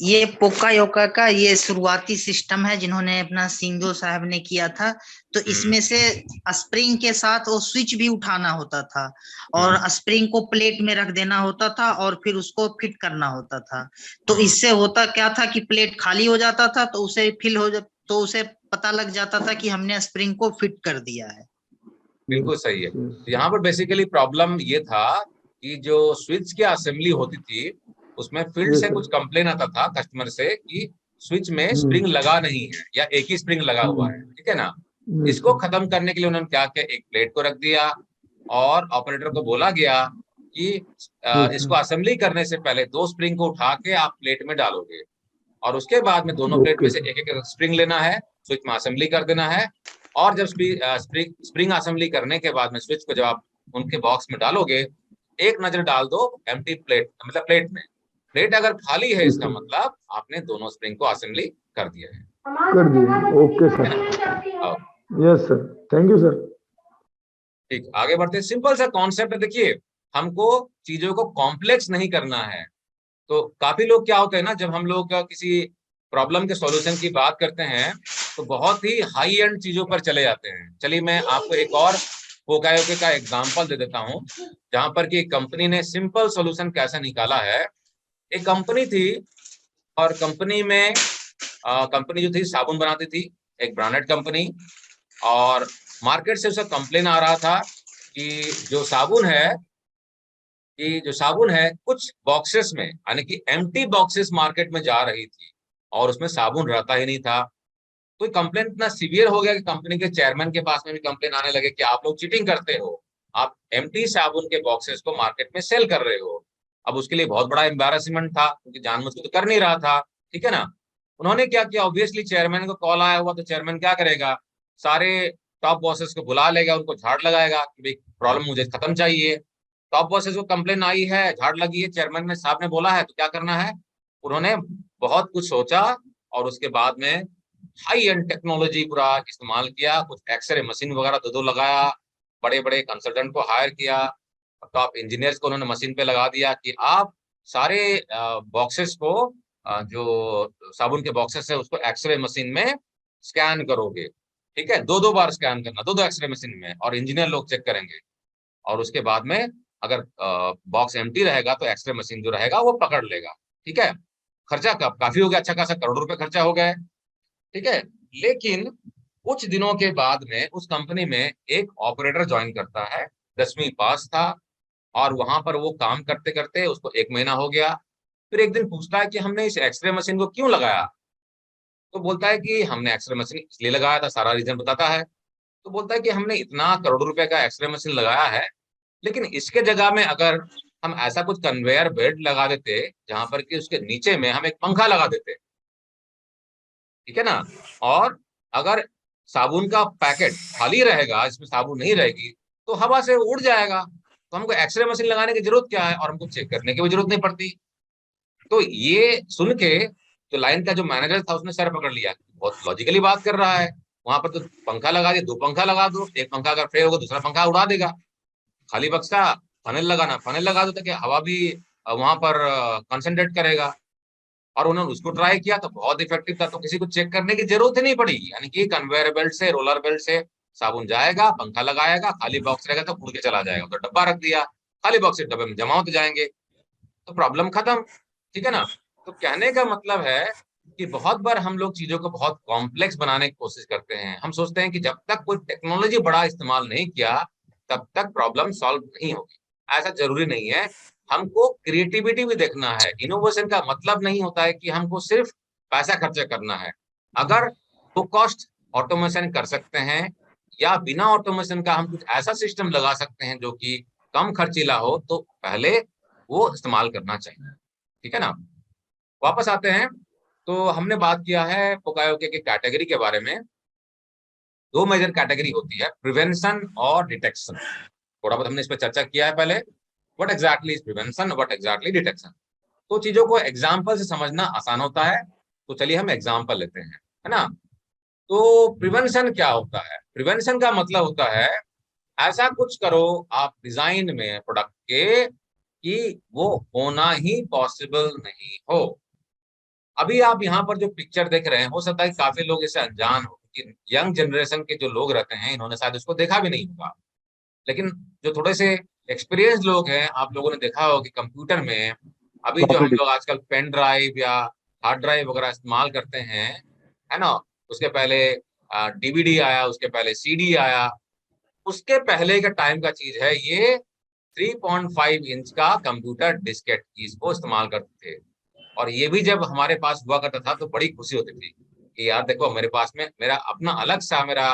ये पोका योका का ये शुरुआती सिस्टम है जिन्होंने अपना सिंगो साहब ने किया था। तो इसमें से स्प्रिंग के साथ वो स्विच भी उठाना होता था और स्प्रिंग को प्लेट में रख देना होता था और फिर उसको फिट करना होता था। तो इससे होता क्या था कि प्लेट खाली हो जाता था तो उसे फिल हो तो उसे पता लग जाता था कि हमने स्प्रिंग को फिट कर दिया है। बिल्कुल सही है। तो यहाँ पर बेसिकली प्रॉब्लम ये था कि जो स्विच की असेंबली होती थी उसमें फील्ड yes, से sir. कुछ कंप्लेन आता था कस्टमर से कि स्विच में स्प्रिंग Hmm. लगा नहीं है या एक ही स्प्रिंग लगा हुआ है, ठीक है ना। Yes, इसको sir. खत्म करने के लिए उन्होंने क्या किया, एक प्लेट को रख दिया और ऑपरेटर को बोला गया कि Yes, इसको sir. असेंबली करने से पहले दो स्प्रिंग को उठा के आप प्लेट में डालोगे, और उसके बाद में दोनों प्लेट में Okay, से sir. एक एक स्प्रिंग लेना है, स्विच में असेंबली कर देना है। और जब स्प्रिंग असेंबली करने के बाद में स्विच को जब आप उनके बॉक्स में डालोगे, एक नजर डाल दो एम्प्टी प्लेट, मतलब प्लेट में। प्लेट अगर खाली है Yes, इसका sir. मतलब आपने दोनों स्प्रिंग को असेंबली कर दिया है, कर दिया. Okay, है sir. ना। और Yes, sir. Thank you, sir. ठीक, आगे बढ़ते हैं। सिंपल सा कॉन्सेप्ट है, देखिए हमको चीजों को कॉम्प्लेक्स नहीं करना है। तो काफी लोग क्या होते हैं ना, जब हम लोग किसी प्रॉब्लम के सॉल्यूशन की बात करते हैं तो बहुत ही हाई एंड चीजों पर चले जाते हैं। चलिए मैं आपको एक और पोकायोके का एग्जांपल दे देता हूं, जहां पर कि कंपनी ने सिंपल सॉल्यूशन कैसे निकाला है। एक कंपनी थी और कंपनी जो थी साबुन बनाती थी, एक ब्रांडेड कंपनी। और मार्केट से उसे कंप्लेन आ रहा था कि जो साबुन है कुछ बॉक्सेस में, यानी कि एम्प्टी बॉक्सेस मार्केट में जा रही थी और उसमें साबुन रहता ही नहीं था। तो कंप्लेन इतना सीवियर हो गया कि कंपनी के चेयरमैन के पास में भी कंप्लेन आने लगे कि आप लोग चीटिंग करते हो, आप एम्प्टी साबुन के बॉक्सेस को मार्केट में सेल कर रहे हो। अब उसके लिए बहुत बड़ा एम्बैरेसमेंट था क्योंकि जानबूझ के तो कर नहीं रहा था, ठीक है ना। उन्होंने क्या किया, ऑब्वियसली चेयरमैन को कॉल आया हुआ, तो चेयरमैन क्या करेगा, सारे टॉप बॉसेस को बुला लेगा, उनको झाड़ लगाएगा कि भाई प्रॉब्लम मुझे खत्म चाहिए। टॉप बॉसेस को कंप्लेन आई है, झाड़ लगी है, चेयरमैन ने साहब ने बोला है, तो क्या करना है। उन्होंने बहुत कुछ सोचा और उसके बाद में हाई एंड टेक्नोलॉजी पूरा इस्तेमाल किया, कुछ एक्सरे मशीन वगैरह दो लगाया, बड़े बड़े कंसल्टेंट को हायर किया, टॉप इंजीनियर्स को उन्होंने मशीन पे लगा दिया कि आप सारे बॉक्सेस को जो साबुन के बॉक्सेस है उसको एक्सरे मशीन में स्कैन करोगे, ठीक है, 2-2 बार स्कैन करना, 2-2 एक्सरे मशीन में, और इंजीनियर लोग चेक करेंगे। और उसके बाद में अगर बॉक्स एम्प्टी रहेगा तो एक्सरे मशीन जो रहेगा वो पकड़ लेगा, ठीक है। खर्चा कब काफी हो गया, अच्छा खासा करोड़ों रुपए खर्चा हो गया है, ठीक है। लेकिन कुछ दिनों के बाद में उस कंपनी में एक ऑपरेटर ज्वाइन करता है, 10वीं पास था, और वहां पर वो काम करते करते उसको 1 महीना हो गया। फिर एक दिन पूछता है कि हमने इस एक्सरे मशीन को क्यों लगाया। तो बोलता है कि हमने एक्सरे मशीन इसलिए लगाया था, सारा रीजन बताता है। तो बोलता है कि हमने इतना करोड़ों रुपए का एक्सरे मशीन लगाया है, लेकिन इसके जगह में अगर हम ऐसा कुछ कन्वेयर बेल्ट लगा देते जहां पर कि उसके नीचे में हम एक पंखा लगा देते, ठीक है ना, और अगर साबुन का पैकेट खाली रहेगा, इसमें साबुन नहीं रहेगी, तो हवा से उड़ जाएगा, तो हमको एक्सरे मशीन लगाने की जरूरत क्या है, और हमको चेक करने की भी जरूरत नहीं पड़ती। तो ये सुन के जो लाइन का जो मैनेजर था उसने सर पकड़ लिया, बहुत लॉजिकली बात कर रहा है, वहां पर तो पंखा लगा दिया, 2 पंखा लगा दो, एक पंखा अगर फेल होगा दूसरा पंखा उड़ा देगा, खाली बक्सा फनेल लगाना, फनेल लगा दो ताकि हवा भी वहां पर कंसंट्रेट करेगा। और उन्होंने उसको ट्राई किया तो बहुत इफेक्टिव था, तो किसी को चेक करने की जरूरत ही नहीं पड़ी, यानी कि कन्वेयर बेल्ट से, रोलर बेल्ट से साबुन जाएगा, पंखा लगाएगा, खाली बॉक्स रहेगा तो उड़ के चला जाएगा, तो डब्बा रख दिया, खाली बॉक्स से डब्बे में जमा होते जाएंगे, तो प्रॉब्लम खत्म, ठीक है ना। तो कहने का मतलब है कि बहुत बार हम लोग चीजों को बहुत कॉम्प्लेक्स बनाने की कोशिश करते हैं। हम सोचते हैं कि जब तक कोई टेक्नोलॉजी बड़ा इस्तेमाल नहीं किया तब तक प्रॉब्लम सॉल्व नहीं होगी। ऐसा जरूरी नहीं है, हमको क्रिएटिविटी भी देखना है। इनोवेशन का मतलब नहीं होता है कि हमको सिर्फ पैसा खर्चा करना है। अगर तो कॉस्ट ऑटोमेशन कर सकते हैं या बिना ऑटोमेशन का हम कुछ ऐसा सिस्टम लगा सकते हैं जो कि कम खर्चीला हो, तो पहले वो इस्तेमाल करना चाहिए, ठीक है ना। वापस आते हैं, तो हमने बात किया है पोकायोके के कैटेगरी के बारे में। 2 मेजर कैटेगरी होती है, प्रिवेंशन और डिटेक्शन। थोड़ा बहुत हमने इस पर चर्चा किया है पहले, what exactly is prevention, what exactly detection. तो चीजों को एग्जाम्पल से समझना आसान होता है, तो चलिए हम एग्जाम्पल लेते हैं, है ना। तो प्रिवेंशन क्या होता है, प्रिवेंशन का मतलब होता है ऐसा कुछ करो आप डिजाइन में प्रोडक्ट के कि वो होना ही पॉसिबल नहीं हो। अभी आप यहाँ पर जो पिक्चर देख रहे हैं, हो सकता है कि काफी लोग इससे अनजान हो, कि यंग जनरेशन के जो लोग रहते हैं इन्होंने शायद इसको देखा भी नहीं होगा, लेकिन जो थोड़े से एक्सपीरियंस लोग हैं, आप लोगों ने देखा होगा कि कंप्यूटर में अभी जो हम लोग आजकल पेन ड्राइव या हार्ड ड्राइव वगैरह इस्तेमाल करते हैं, है ना, उसके पहले डीवीडी आया, उसके पहले सीडी आया, उसके पहले का टाइम का चीज है ये। 3.5 इंच का कंप्यूटर डिस्केट कीज को इस्तेमाल करते थे, और ये भी जब हमारे पास हुआ करता था तो बड़ी खुशी होती थी कि यार देखो मेरे पास में मेरा अपना अलग सा मेरा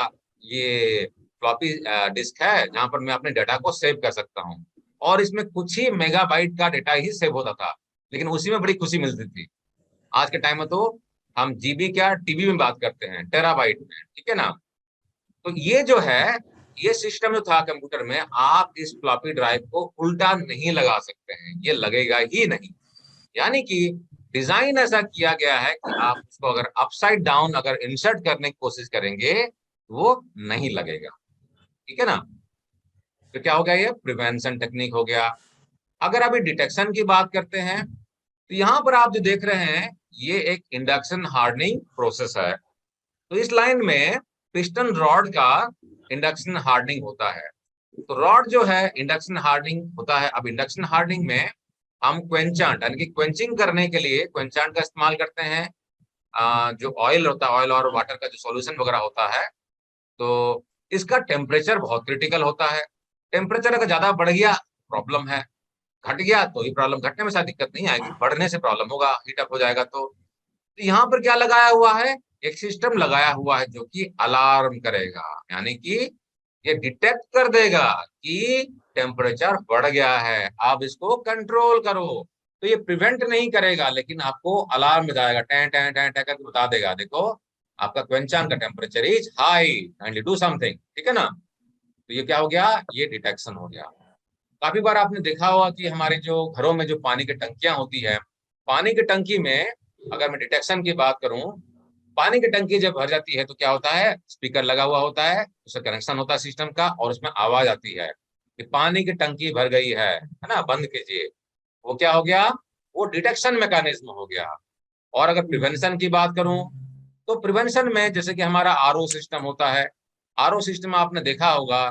ये फ्लॉपी डिस्क है जहां पर मैं अपने डाटा को सेव कर सकता हूँ, और इसमें कुछ ही मेगाबाइट का डाटा ही सेव होता था, लेकिन उसी में बड़ी खुशी मिलती थी। आज के टाइम में तो हम जीबी क्या टीबी में बात करते हैं, टेराबाइट में, ठीक है ना। तो ये जो है, ये सिस्टम जो था कंप्यूटर में, आप इस फ्लॉपी ड्राइव को उल्टा नहीं लगा सकते हैं, ये लगेगा ही नहीं। यानी कि डिजाइन ऐसा किया गया है कि आप उसको अगर अपसाइड डाउन अगर इंसर्ट करने की कोशिश करेंगे वो नहीं लगेगा, ठीक है ना। तो क्या हो गया, ये प्रिवेंशन टेक्निक हो गया। अगर अभी डिटेक्शन की बात करते हैं, तो यहाँ पर आप जो देख रहे हैं ये एक इंडक्शन हार्डनिंग प्रोसेस है। तो इस लाइन में पिस्टन रॉड का इंडक्शन हार्डनिंग होता है। तो रॉड जो है इंडक्शन हार्डनिंग होता है। अब इंडक्शन हार्डनिंग में हम क्वेंचांट यानी कि क्वेंचिंग करने के लिए क्वेंचांट का इस्तेमाल करते हैं। जो ऑयल होता है, ऑयल और वाटर का जो सॉल्यूशन वगैरह होता है, तो इसका टेम्परेचर बहुत क्रिटिकल होता है। टेम्परेचर अगर ज्यादा बढ़ गया प्रॉब्लम है, घट गया तो ही प्रॉब्लम, घटने में शायद दिक्कत नहीं आएगी, बढ़ने से प्रॉब्लम होगा, हीट अप हो जाएगा। तो यहाँ पर क्या लगाया हुआ है, एक सिस्टम लगाया हुआ है जो कि अलार्म करेगा, यानी कि ये डिटेक्ट कर देगा कि टेम्परेचर बढ़ गया है, आप इसको कंट्रोल करो। तो ये प्रिवेंट नहीं करेगा, लेकिन आपको अलार्म बजाएगा, टैं टैं टैं टैं करके बता देगा, देखो आपका क्वेंचान का temperature is high, kindly do something, ठीक है ना। तो ये क्या हो गया, ये डिटेक्शन हो गया। काफी बार आपने देखा होगा कि हमारे जो घरों में जो पानी की टंकियां होती है, पानी की टंकी में अगर मैं डिटेक्शन की बात करूं, पानी की टंकी जब भर जाती है तो क्या होता है, स्पीकर लगा हुआ होता है, उससे कनेक्शन होता है सिस्टम का, और उसमें आवाज आती है कि पानी की टंकी भर गई है ना, बंद कीजिए। वो क्या हो गया, वो डिटेक्शन मैकेनिज्म हो गया। और अगर प्रिवेंशन की बात करूं तो प्रिवेंशन में जैसे कि हमारा आरओ सिस्टम होता है। आरओ सिस्टम आपने देखा होगा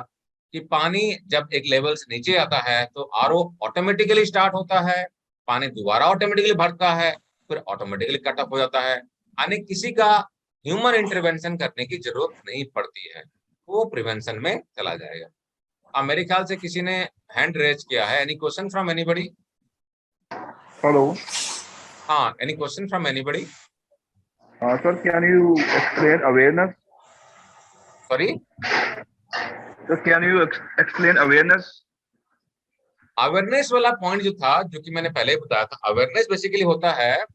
कि पानी जब एक लेवल से नीचे आता है तो आरओ ऑटोमेटिकली स्टार्ट होता है, पानी दोबारा ऑटोमेटिकली भरता है, फिर ऑटोमेटिकली कट ऑफ हो जाता है, यानी किसी का ह्यूमन इंटरवेंशन करने की जरूरत नहीं पड़ती है, वो प्रिवेंशन में चला जाएगा। अब मेरे ख्याल से किसी ने हैंड रेज किया है। Any question from anybody? Hello. हाँ, any question from anybody? Sir, can you explain awareness? Sorry, Sir, can you explain awareness? Awareness वाला पॉइंट जो था, जो कि मैंने पहले ही बताया था, अवेयरनेस बेसिकली होता है,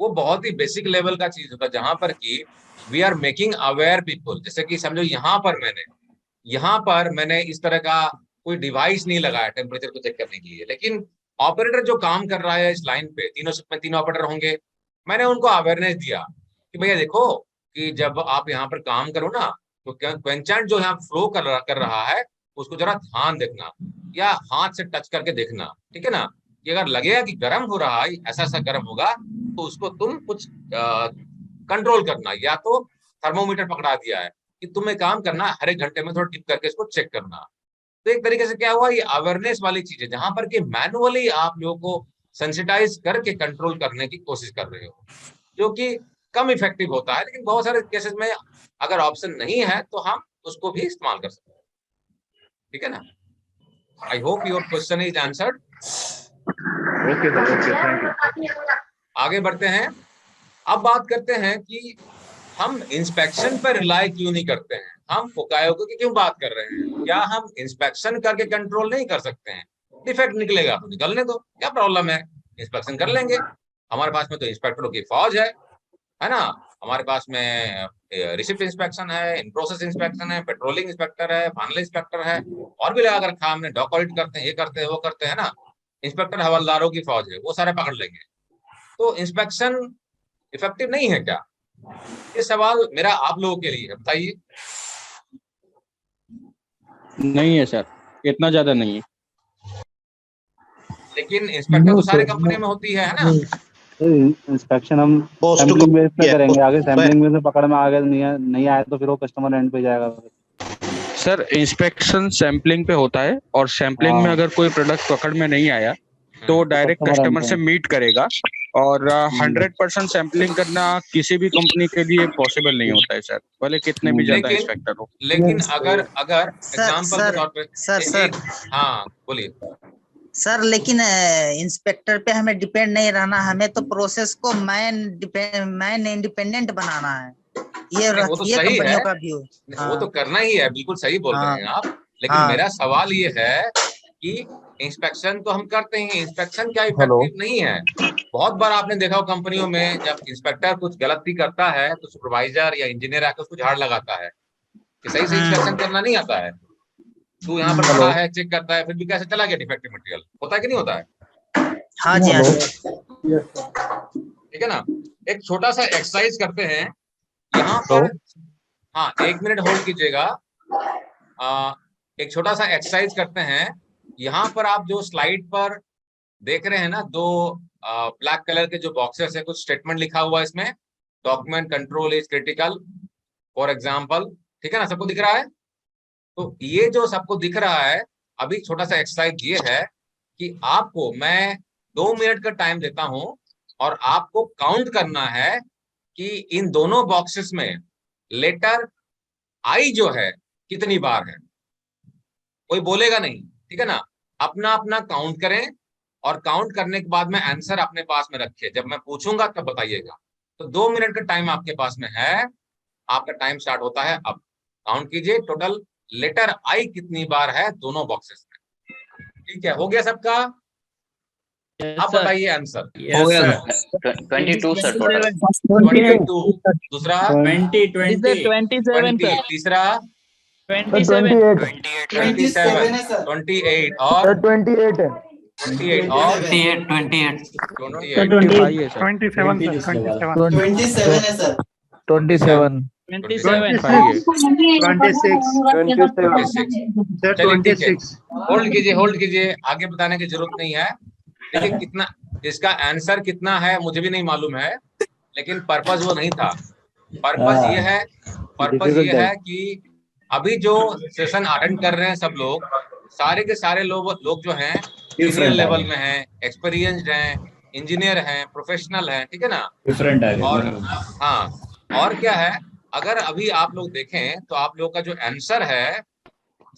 वो बहुत ही बेसिक लेवल का चीज होता है, जहां पर कि we are making aware people. जैसे कि समझो यहाँ पर मैंने इस तरह का कोई डिवाइस नहीं लगाया टेम्परेचर को चेक करने के लिए, लेकिन ऑपरेटर जो काम कर रहा है इस लाइन पे, तीनों ऑपरेटर होंगे, मैंने उनको अवेयरनेस दिया कि भैया देखो कि जब आप यहाँ पर काम करो ना, तो क्वेंचेंट जो यहाँ फ्लो कर रहा है उसको जरा ध्यान देखना, या हाथ से टच करके देखना, ठीक है ना। कि अगर लगेगा कि गर्म हो रहा है, ऐसा ऐसा गर्म होगा, तो उसको तुम कुछ कंट्रोल करना, या तो थर्मोमीटर पकड़ा दिया है कि तुम एक काम करना, हर एक घंटे में थोड़ा टिप करके इसको चेक करना। तो एक तरीके से क्या हुआ, ये अवेयरनेस वाली चीज है, जहां पर कि मैनुअली आप लोगों को सेंसिटाइज करके कंट्रोल करने की कोशिश कर रहे हो, जो कि कम इफेक्टिव होता है, लेकिन बहुत सारे केसेस में अगर ऑप्शन नहीं है तो हम उसको भी इस्तेमाल कर सकते हैं, ठीक है ना। I hope your question is answered. Okay, sir. Okay, thank you. आगे बढ़ते हैं। अब बात करते हैं कि हम इंस्पेक्शन पर रिलाई क्यों नहीं करते हैं, हम पोकायोको की क्यों बात कर रहे हैं। क्या हम इंस्पेक्शन करके कंट्रोल नहीं कर सकते हैं? डिफेक्ट निकलेगा तो निकलने दो, क्या प्रॉब्लम है, इंस्पेक्शन कर लेंगे। हमारे पास में तो इंस्पेक्टरों की फौज है ना। हमारे पास में रिसिप्ट इंस्पेक्शन है, इन प्रोसेस इंस्पेक्शन है, पेट्रोलिंग इंस्पेक्टर है, फाइनल इंस्पेक्टर है, और भी लगा रखा हमने, डॉक ऑडिट करते हैं, ये करते हैं, वो करते हैं ना। इंस्पेक्टर हवलदारों की फौज है, वो सारे पकड़ लेंगे। तो इंस्पेक्शन इफेक्टिव नहीं है क्या? ये सवाल मेरा आप लोगों के लिए है, बताइए। नहीं है सर, इतना ज्यादा नहीं है। लेकिन इंस्पेक्टर तो सारे कंपनी में होती है ना। इंस्पेक्शन हम सैंपलिंग बेस पे करेंगे, आगे सैंपलिंग बेस में पकड़ में आगे नहीं आए तो फिर वो कस्टमर एंड पे जाएगा। सर इंस्पेक्शन सैंपलिंग पे होता है, और सैंपलिंग में अगर कोई प्रोडक्ट पकड़ में नहीं आया तो डायरेक्ट कस्टमर से मीट करेगा, और 100% सैंपलिंग करना किसी भी कंपनी के लिए पॉसिबल नहीं होता है सर, भले कितने भी ज्यादा इंस्पेक्टर हो। लेकिन अगर एग्जांपल के तौर पे सर हाँ बोलिए सर, लेकिन इंस्पेक्टर पे हमें डिपेंड नहीं रहना, हमें तो प्रोसेस को मैन इंडिपेंडेंट बनाना है। वो तो ये सही कंपनियों है, का व्यू। वो तो करना ही है, बिल्कुल सही बोल रहे हैं आप। लेकिन मेरा सवाल ये है कि इंस्पेक्शन तो हम करते हैं, इंस्पेक्शन क्या इफेक्टिव नहीं है? बहुत बार आपने देखा हो कंपनियों में, जब इंस्पेक्टर कुछ गलती करता है तो सुपरवाइजर या इंजीनियर आकर उसको झाड़ लगाता है कि सही से इंस्पेक्शन करना नहीं आता है, तू यहाँ पर खड़ा है, चेक करता है, फिर भी कैसे चला गया डिफेक्टिव मटेरियल, होता है कि नहीं होता है? हाँ जी, हाँ जी। ठीक है ना। एक छोटा सा एक्सरसाइज करते हैं यहाँ पर। हाँ, 1 मिनट होल्ड कीजिएगा। एक छोटा सा एक्सरसाइज करते हैं। यहाँ पर आप जो स्लाइड पर देख रहे हैं ना, 2 ब्लैक कलर के जो बॉक्सेस है, कुछ स्टेटमेंट लिखा हुआ है इसमें, document control is critical for example, ठीक है ना, सबको दिख रहा है। तो ये जो सबको दिख रहा है, अभी छोटा सा एक्सरसाइज ये है कि आपको मैं 2 मिनट का टाइम देता हूं, और आपको काउंट करना है कि इन दोनों बॉक्सेस में लेटर आई जो है कितनी बार है। कोई बोलेगा नहीं, ठीक है ना। अपना अपना काउंट करें, और काउंट करने के बाद में आंसर अपने पास में रखिए, जब मैं पूछूंगा तब बताइएगा। तो 2 मिनट का टाइम आपके पास में है, आपका टाइम स्टार्ट होता है अब। काउंट कीजिए टोटल लेटर आई कितनी बार है दोनों बॉक्सेस में। ठीक है, हो गया सबका? अब बताइए आंसर। हो गया सर। 22 sir total. 22, दूसरा 27 तीसरा 28 28 और 28 है। 28 और 28 25 है सर। 27 है सर। 27. 27 होल्ड कीजिए, आगे बताने की जरूरत नहीं है। देखिए कितना इसका आंसर कितना है मुझे भी नहीं मालूम है, लेकिन पर्पस वो नहीं था। पर्पस ये है कि अभी जो सेशन अटेंड कर रहे हैं सब लोग, सारे के सारे लोग जो हैं सीनियर लेवल में हैं, एक्सपीरियंस्ड हैं, इंजीनियर हैं, प्रोफेशनल हैं, ठीक है ना। डिफरेंट है और हाँ, और क्या है, अगर अभी आप लोग देखें तो आप लोगों का जो आंसर है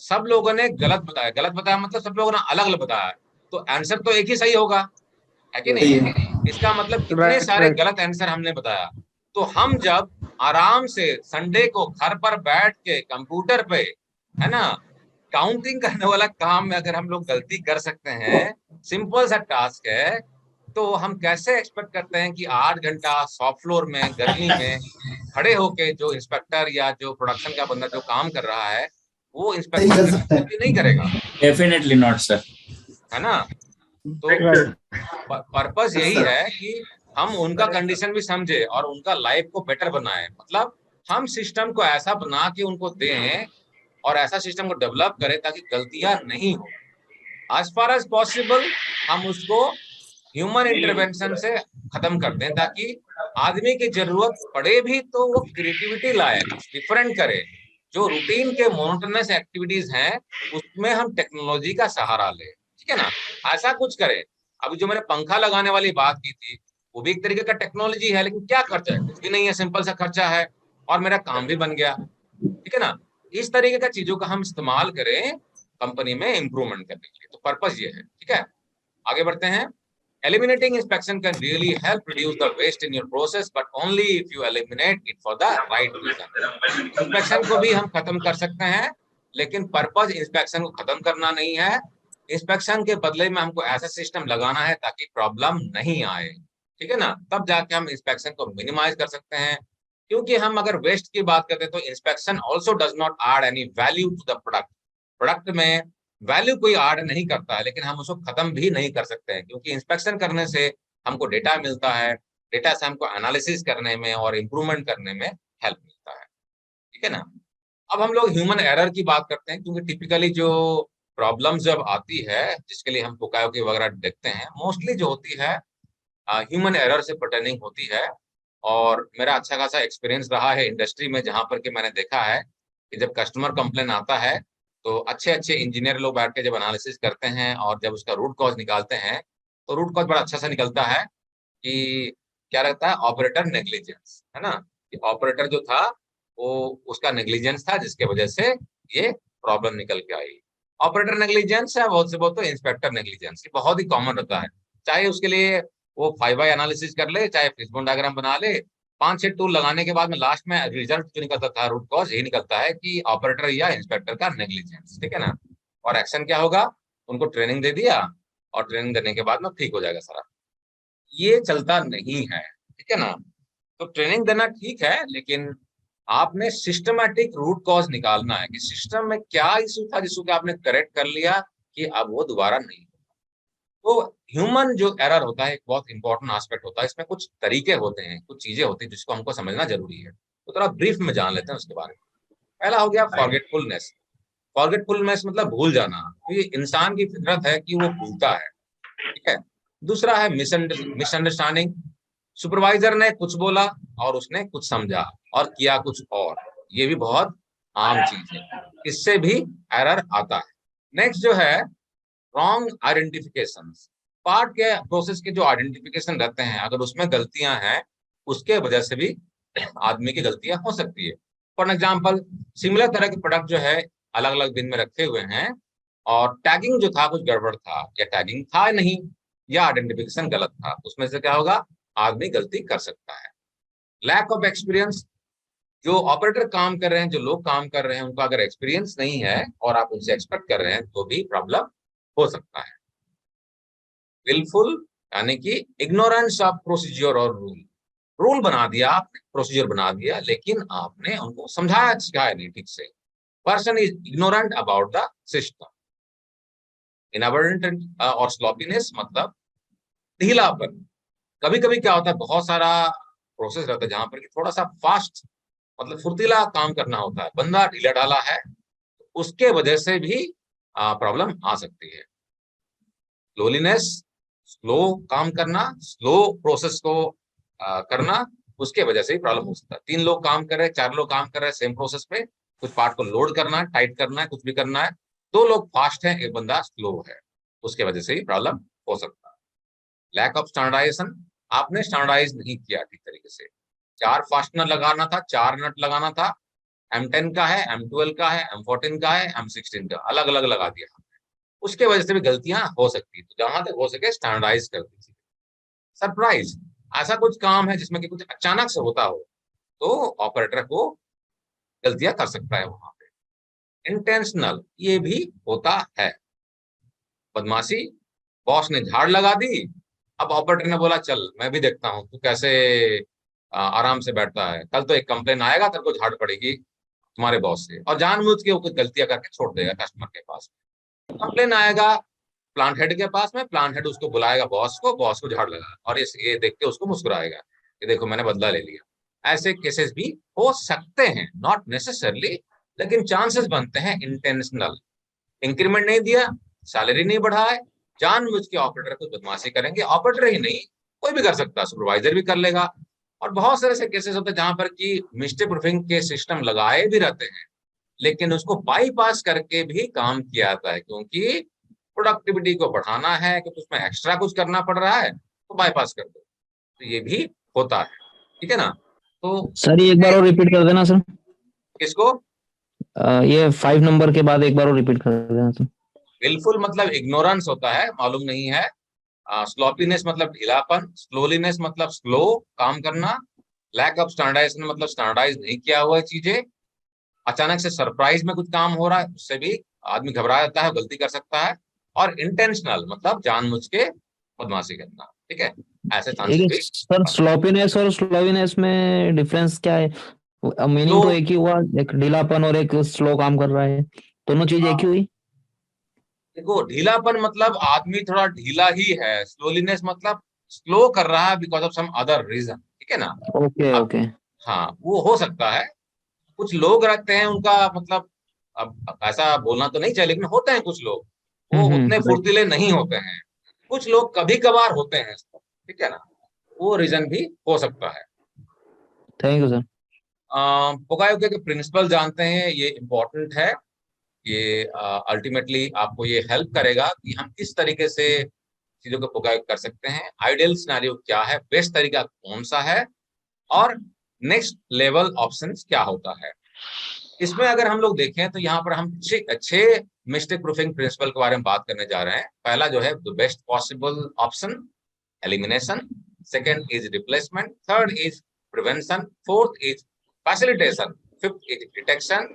सब लोगों ने गलत बताया मतलब सब लोगों ने अलग अलग बताया, तो आंसर तो एक ही सही होगा, है कि नहीं। इसका मतलब कितने सारे गलत आंसर हमने बताया। तो हम जब आराम से संडे को घर पर बैठ के कंप्यूटर पे, है ना, काउंटिंग करने वाला काम में अगर हम लोग गलती कर सकते हैं, सिंपल सा टास्क है, तो हम कैसे एक्सपेक्ट करते हैं कि 8 घंटा शॉप फ्लोर में गर्मी में खड़े होके जो इंस्पेक्टर या जो प्रोडक्शन का बंदा जो काम कर रहा है वो इंस्पेक्टर नहीं करेगा। डेफिनेटली नॉट सर, है ना। तो पर्पस यही है कि हम उनका कंडीशन भी समझे और उनका लाइफ को बेटर बनाए, मतलब हम सिस्टम को ऐसा बना के उनको दें और ऐसा सिस्टम को डेवलप करें ताकि गलतियां नहीं हो। एज फार एज पॉसिबल हम उसको ह्यूमन इंटरवेंशन से खत्म कर दें, ताकि आदमी की जरूरत पड़े भी तो वो क्रिएटिविटी लाए, कुछ डिफरेंट करे। जो रूटीन के मोनोटोनस एक्टिविटीज हैं उसमें हम टेक्नोलॉजी का सहारा ले, ठीक है ना, ऐसा कुछ करें। अभी जो मैंने पंखा लगाने वाली बात की थी वो भी एक तरीके का टेक्नोलॉजी है, लेकिन क्या खर्चा है, कुछ भी नहीं है, सिंपल सा खर्चा है और मेरा काम भी बन गया, ठीक है ना। इस तरीके का चीजों का हम इस्तेमाल करें कंपनी में इंप्रूवमेंट करने के लिए, तो पर्पस ये है, ठीक है। आगे बढ़ते हैं। Eliminating inspection can really help reduce the waste in your process, but only if you eliminate it for the right reason. Inspection को भी हम खत्म कर सकते हैं, लेकिन पर्पस इंस्पेक्शन को खत्म करना नहीं है। इंस्पेक्शन के बदले में हमको ऐसा सिस्टम लगाना है ताकि प्रॉब्लम नहीं आए, ठीक है ना, तब जाके हम इंस्पेक्शन को मिनिमाइज कर सकते हैं। क्योंकि हम अगर वेस्ट की बात करते हैं तो inspection also does not add any value to the product में वैल्यू कोई ऐड नहीं करता है, लेकिन हम उसको खत्म भी नहीं कर सकते हैं, क्योंकि इंस्पेक्शन करने से हमको डेटा मिलता है, डेटा से हमको एनालिसिस करने में और इम्प्रूवमेंट करने में हेल्प मिलता है, ठीक है ना। अब हम लोग ह्यूमन एरर की बात करते हैं, क्योंकि टिपिकली जो प्रॉब्लम जब आती है जिसके लिए हम पुकायोकी वगैरह देखते हैं, मोस्टली जो होती है ह्यूमन एरर से पर्टेनिंग होती है। और मेरा अच्छा खासा एक्सपीरियंस रहा है इंडस्ट्री में, जहां पर कि मैंने देखा है कि जब कस्टमर कंप्लेन आता है तो अच्छे अच्छे इंजीनियर लोग बैठ के जब एनालिसिस करते हैं और जब उसका रूट कॉज निकालते हैं तो रूट कॉज बड़ा अच्छा सा निकलता है कि क्या रहता है, ऑपरेटर नेग्लिजेंस, है ना, कि ऑपरेटर जो था वो उसका नेग्लिजेंस था जिसके वजह से ये प्रॉब्लम निकल के आई। ऑपरेटर नेग्लिजेंस है, बहुत से बहुत तो इंस्पेक्टर नेग्लिजेंस, ये बहुत ही कॉमन होता है। चाहे उसके लिए वो 5 एनालिसिस कर ले, चाहे फिशबोन डायग्राम बना ले, 5-6 टूल लगाने के बाद में लास्ट में रिजल्ट जो निकलता था, रूट कॉज यही निकलता है कि ऑपरेटर या इंस्पेक्टर का नेग्लिजेंस, ठीक है ना। और एक्शन क्या होगा, उनको ट्रेनिंग दे दिया और ट्रेनिंग देने के बाद में ठीक हो जाएगा सारा। ये चलता नहीं है, ठीक है ना। तो ट्रेनिंग देना ठीक है, लेकिन आपने सिस्टमैटिक रूट कॉज निकालना है कि सिस्टम में क्या इशू था जिसको आपने करेक्ट कर लिया कि अब वो दोबारा नहीं। तो ह्यूमन जो एरर होता है एक बहुत इंपॉर्टेंट एस्पेक्ट होता है, इसमें कुछ तरीके होते हैं, कुछ चीजें होती हैं जिसको हमको समझना जरूरी है। तो थोड़ा ब्रीफ में जान लेते हैं उसके बारे में। पहला हो गया फॉरगेटफुलनेस। फॉरगेटफुलनेस मतलब भूल जाना, तो ये इंसान की फितरत है कि वो भूलता है, ठीक है। दूसरा है मिसअंडरस्टैंडिंग। सुपरवाइजर ने कुछ बोला और उसने कुछ समझा और किया कुछ और, ये भी बहुत आम चीज है, इससे भी एरर आता है। नेक्स्ट जो है रॉन्ग आइडेंटिफिकेशन। पार्ट के प्रोसेस के जो आइडेंटिफिकेशन रहते हैं अगर उसमें गलतियां हैं उसके वजह से भी आदमी की गलतियां हो सकती है। फॉर एग्जाम्पल सिमिलर तरह के प्रोडक्ट जो है अलग अलग बिन में रखे हुए हैं और टैगिंग जो था कुछ गड़बड़ था या टैगिंग था नहीं या आइडेंटिफिकेशन गलत था, उसमें से क्या होगा, आदमी गलती कर सकता है। Lack of experience. जो ऑपरेटर काम कर रहे हैं, जो लोग काम कर रहे हैं, उनका अगर एक्सपीरियंस नहीं है और आप उनसे एक्सपेक्ट कर रहे हैं तो भी प्रॉब्लम हो सकता है। विलफुल यानी कि इग्नोरेंस ऑफ प्रोसीजर और रूल बना दिया आपने, प्रोसीजर बना दिया, लेकिन आपने उनको समझाया सिखाया नहीं ठीक से। Person is ignorant about the system. Inadvertent और स्लॉपीनेस मतलब ढीलापन। कभी कभी क्या होता है, बहुत सारा प्रोसेस रहता है जहां पर कि थोड़ा सा फास्ट मतलब फुर्तीला काम करना होता है, बंदा ढीला ढाला है, उसके वजह से भी प्रॉब्लम आ सकती है। लोलीनेस, स्लो काम करना, स्लो प्रोसेस को करना, उसके वजह से ही प्रॉब्लम हो सकता है। 3 लोग काम कर रहे हैं, 4 लोग काम कर रहे हैं सेम प्रोसेस पे, कुछ पार्ट को लोड करना है, टाइट करना है, कुछ भी करना है, 2 लोग फास्ट हैं, एक बंदा स्लो है, उसके वजह से ही प्रॉब्लम हो सकता है। लैक ऑफ स्टैंडर्डाइजेशन, आपने स्टैंडर्डाइज नहीं किया ठीक तरीके से। 4 फास्टनर लगाना था, 4 नट लगाना था, M10 का है, M12 का है, M14 का है, M16 का, अलग अलग लगा दिया, उसके वजह से भी गलतियां हो सकती है। तो जहां तक हो सके स्टैंडर्डाइज कर दीजिए। सरप्राइज, ऐसा कुछ काम है जिसमें कि कुछ अचानक से होता हो तो ऑपरेटर को गलतियां कर सकता है वहां पे। इंटेंशनल, ये भी होता है। बदमाशी, बॉस ने झाड़ लगा दी, अब ऑपरेटर ने बोला चल मैं भी देखता हूं तू कैसे आराम से बैठता है, कल तो एक कंप्लेन आएगा, तेरे को झाड़ पड़ेगी तुम्हारे बॉस से, और जानबूझ के वो कुछ गलतियां करके छोड़ देगा कस्टमर के पास। कंप्लेन आएगा प्लांट हेड के पास में, प्लांट हेड उसको बुलाएगा बॉस को झाड़ लगा, और ये देख के उसको मुस्कुराएगा कि देखो मैंने बदला ले लिया। ऐसे केसेस भी हो सकते हैं, नॉट नेसेसरली, लेकिन चांसेस बनते हैं। इंटेंशनल, इंक्रीमेंट नहीं दिया, सैलरी नहीं बढ़ाए, जानबूझ के ऑपरेटर को बदमाशी करेंगे। ऑपरेटर ही नहीं, कोई भी कर सकता है, सुपरवाइजर भी कर लेगा। और बहुत सारे ऐसे केसेस होते हैं जहां पर कि मिस्टेक प्रूफिंग के सिस्टम लगाए भी रहते हैं, लेकिन उसको बाईपास करके भी काम किया जाता है, क्योंकि प्रोडक्टिविटी को बढ़ाना है, क्योंकि उसमें एक्स्ट्रा कुछ करना पड़ रहा है, तो बाईपास कर दो। तो ये भी होता है, ठीक है ना। तो सर ये एक बार और रिपीट कर देना सर। किसको? ये 5 नंबर के बाद एक बार और रिपीट कर देना सर। विलफुल मतलब इग्नोरेंस होता है, मालूम नहीं है। स्लॉपीनेस मतलब ढीलापन, स्लोलीनेस मतलब स्लो काम करना, लैक ऑफ स्टैंडर्डाइजेशन मतलब स्टैंडर्डाइज नहीं किया हुआ चीजें, अचानक से सरप्राइज में कुछ काम हो रहा है, उससे भी आदमी घबरा जाता है, गलती कर सकता है। और इंटेंशनल मतलब जानबूझ के बदमाशी करना, ठीक है, ऐसे चांसेस एक भी। सर स्लोपीनेस और स्लोवीनेस में डिफरेंस क्या है? मीनिंग तो एक ही हुआ, एक ढीलापन और एक स्लो काम कर रहा है, दोनों चीज एक ही हुई। देखो ढीलापन मतलब आदमी थोड़ा ढीला ही है, स्लोलीनेस मतलब स्लो कर रहा है because of some other reason, ठीक है ना। ओके अब ओके। हाँ, वो हो सकता है। कुछ लोग रखते हैं उनका मतलब, अब ऐसा बोलना तो नहीं चाहिए, लेकिन होते हैं कुछ लोग वो उतने राइट। फुर्तीले नहीं होते हैं, कुछ लोग कभी कभार होते हैं, ठीक है ना, वो रीजन भी हो सकता है। Thank you sir. पोकायोके के प्रिंसिपल जानते हैं, ये इम्पोर्टेंट है। ये अल्टीमेटली आपको ये हेल्प करेगा कि हम किस तरीके से चीजों को पोकायोके कर सकते हैं, आइडियल सिनेरियो क्या है, बेस्ट तरीका कौन सा है, और नेक्स्ट लेवल ऑप्शंस क्या होता है। इसमें अगर हम लोग देखें तो यहाँ पर हम 6 मिस्टेक प्रूफिंग प्रिंसिपल के बारे में बात करने जा रहे हैं। पहला जो है the best possible option, elimination. Second is replacement, third is prevention, fourth is facilitation, fifth is detection,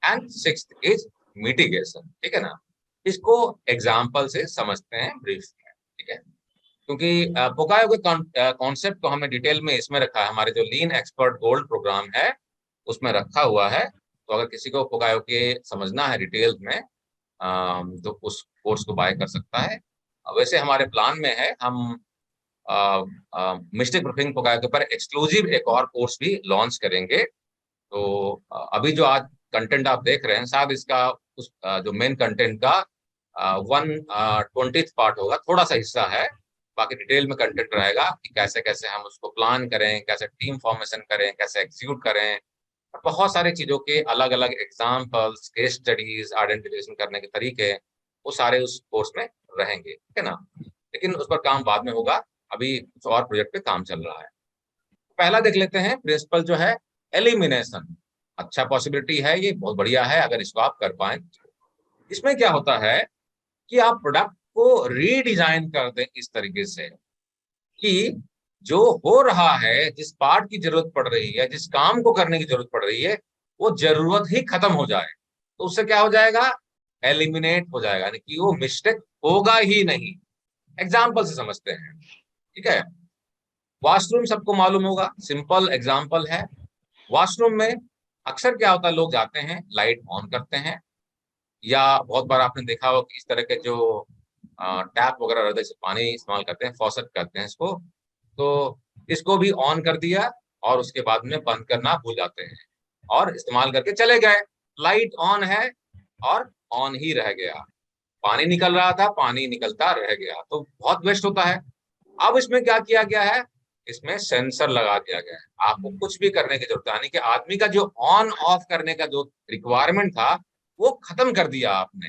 and sixth is mitigation, ठीक है ना। इसको एग्जाम्पल से समझते हैं ब्रीफ में, ठीक है, क्योंकि पोकायो के कॉन्सेप्ट को हमने डिटेल में इसमें रखा है, हमारे जो लीन एक्सपर्ट गोल्ड प्रोग्राम है उसमें रखा हुआ है। तो अगर किसी को पोकायो के समझना है डिटेल में, तो उस कोर्स को बाय कर सकता है। वैसे हमारे प्लान में है हम मिस्टेक प्रूफिंग पोकायो के ऊपर एक्सक्लूसिव एक और कोर्स भी लॉन्च करेंगे। तो अभी जो आज कंटेंट आप देख रहे हैं, शायद इसका उस जो मेन कंटेंट का 1/20 पार्ट होगा, थोड़ा सा हिस्सा है, बाकी डिटेल में कंटेंट रहेगा कि कैसे कैसे हम उसको प्लान करें, कैसे टीम फॉर्मेशन करें, कैसे एग्जीक्यूट करें, और बहुत सारी चीजों के अलग अलग एग्जाम्पल्स, केस स्टडीज, आइडेंटिफिकेशन करने के तरीके, वो सारे उस कोर्स में रहेंगे, ठीक है ना। लेकिन उस पर काम बाद में होगा, अभी कुछ और प्रोजेक्ट पे काम चल रहा है। पहला देख लेते हैं प्रिंसिपल जो है एलिमिनेशन। अच्छा पॉसिबिलिटी है, ये बहुत बढ़िया है अगर इसको आप कर पाए। इसमें क्या होता है कि आप प्रोडक्ट को रीडिजाइन कर दें इस तरीके से कि जो हो रहा है, जिस पार्ट की जरूरत पड़ रही है, जिस काम को करने की जरूरत पड़ रही है, वो जरूरत ही खत्म हो जाए। तो उससे क्या हो जाएगा, एलिमिनेट हो जाएगा, यानी कि वो मिस्टेक होगा ही नहीं। एग्जाम्पल से समझते हैं, ठीक है। वॉशरूम सबको मालूम होगा, सिंपल एग्जाम्पल है। वॉशरूम में अक्सर क्या होता है, लोग जाते हैं, लाइट ऑन करते हैं, या बहुत बार आपने देखा हो कि इस तरह के जो टैप वगैरह रहते हैं, पानी इस्तेमाल करते हैं, फॉसेट करते हैं इसको, तो इसको भी ऑन कर दिया, और उसके बाद में बंद करना भूल जाते हैं और इस्तेमाल करके चले गए। लाइट ऑन है और ऑन ही रह गया, पानी निकल रहा था, पानी निकलता रह गया, तो बहुत वेस्ट होता है। अब इसमें क्या किया गया है, इसमें सेंसर लगा दिया गया है। आपको कुछ भी करने की जरूरत है, यानी कि आदमी का जो ऑन ऑफ करने का जो रिक्वायरमेंट था वो खत्म कर दिया आपने।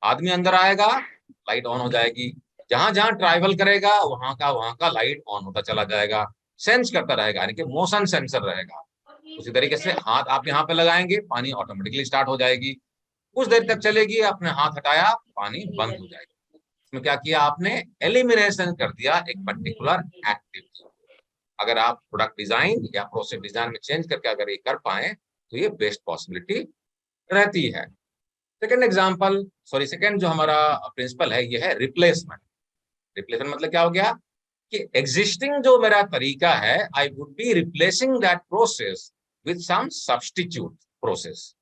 आदमी अंदर आएगा, लाइट ऑन हो जाएगी, जहां जहां ट्रैवल करेगा वहां का लाइट ऑन होता चला जाएगा, सेंस करता रहेगा, यानी कि मोशन सेंसर रहेगा। उसी तरीके से हाथ आप यहाँ पे लगाएंगे, पानी ऑटोमेटिकली स्टार्ट हो जाएगी, कुछ देर तक चलेगी, आपने हाथ हटाया, पानी बंद हो जाएगा। इसमें क्या किया आपने, एलिमिनेशन कर दिया एक पर्टिकुलर एक्टिविटी। अगर आप प्रोडक्ट डिजाइन या प्रोसेस डिजाइन में चेंज करके अगर ये कर पाए तो ये बेस्ट पॉसिबिलिटी रहती है। सेकंड जो हमारा प्रिंसिपल है ये है रिप्लेसमेंट। रिप्लेसमेंट मतलब क्या हो गया कि एग्जिस्टिंग जो मेरा तरीका है, I would be replacing that process with some substitute process.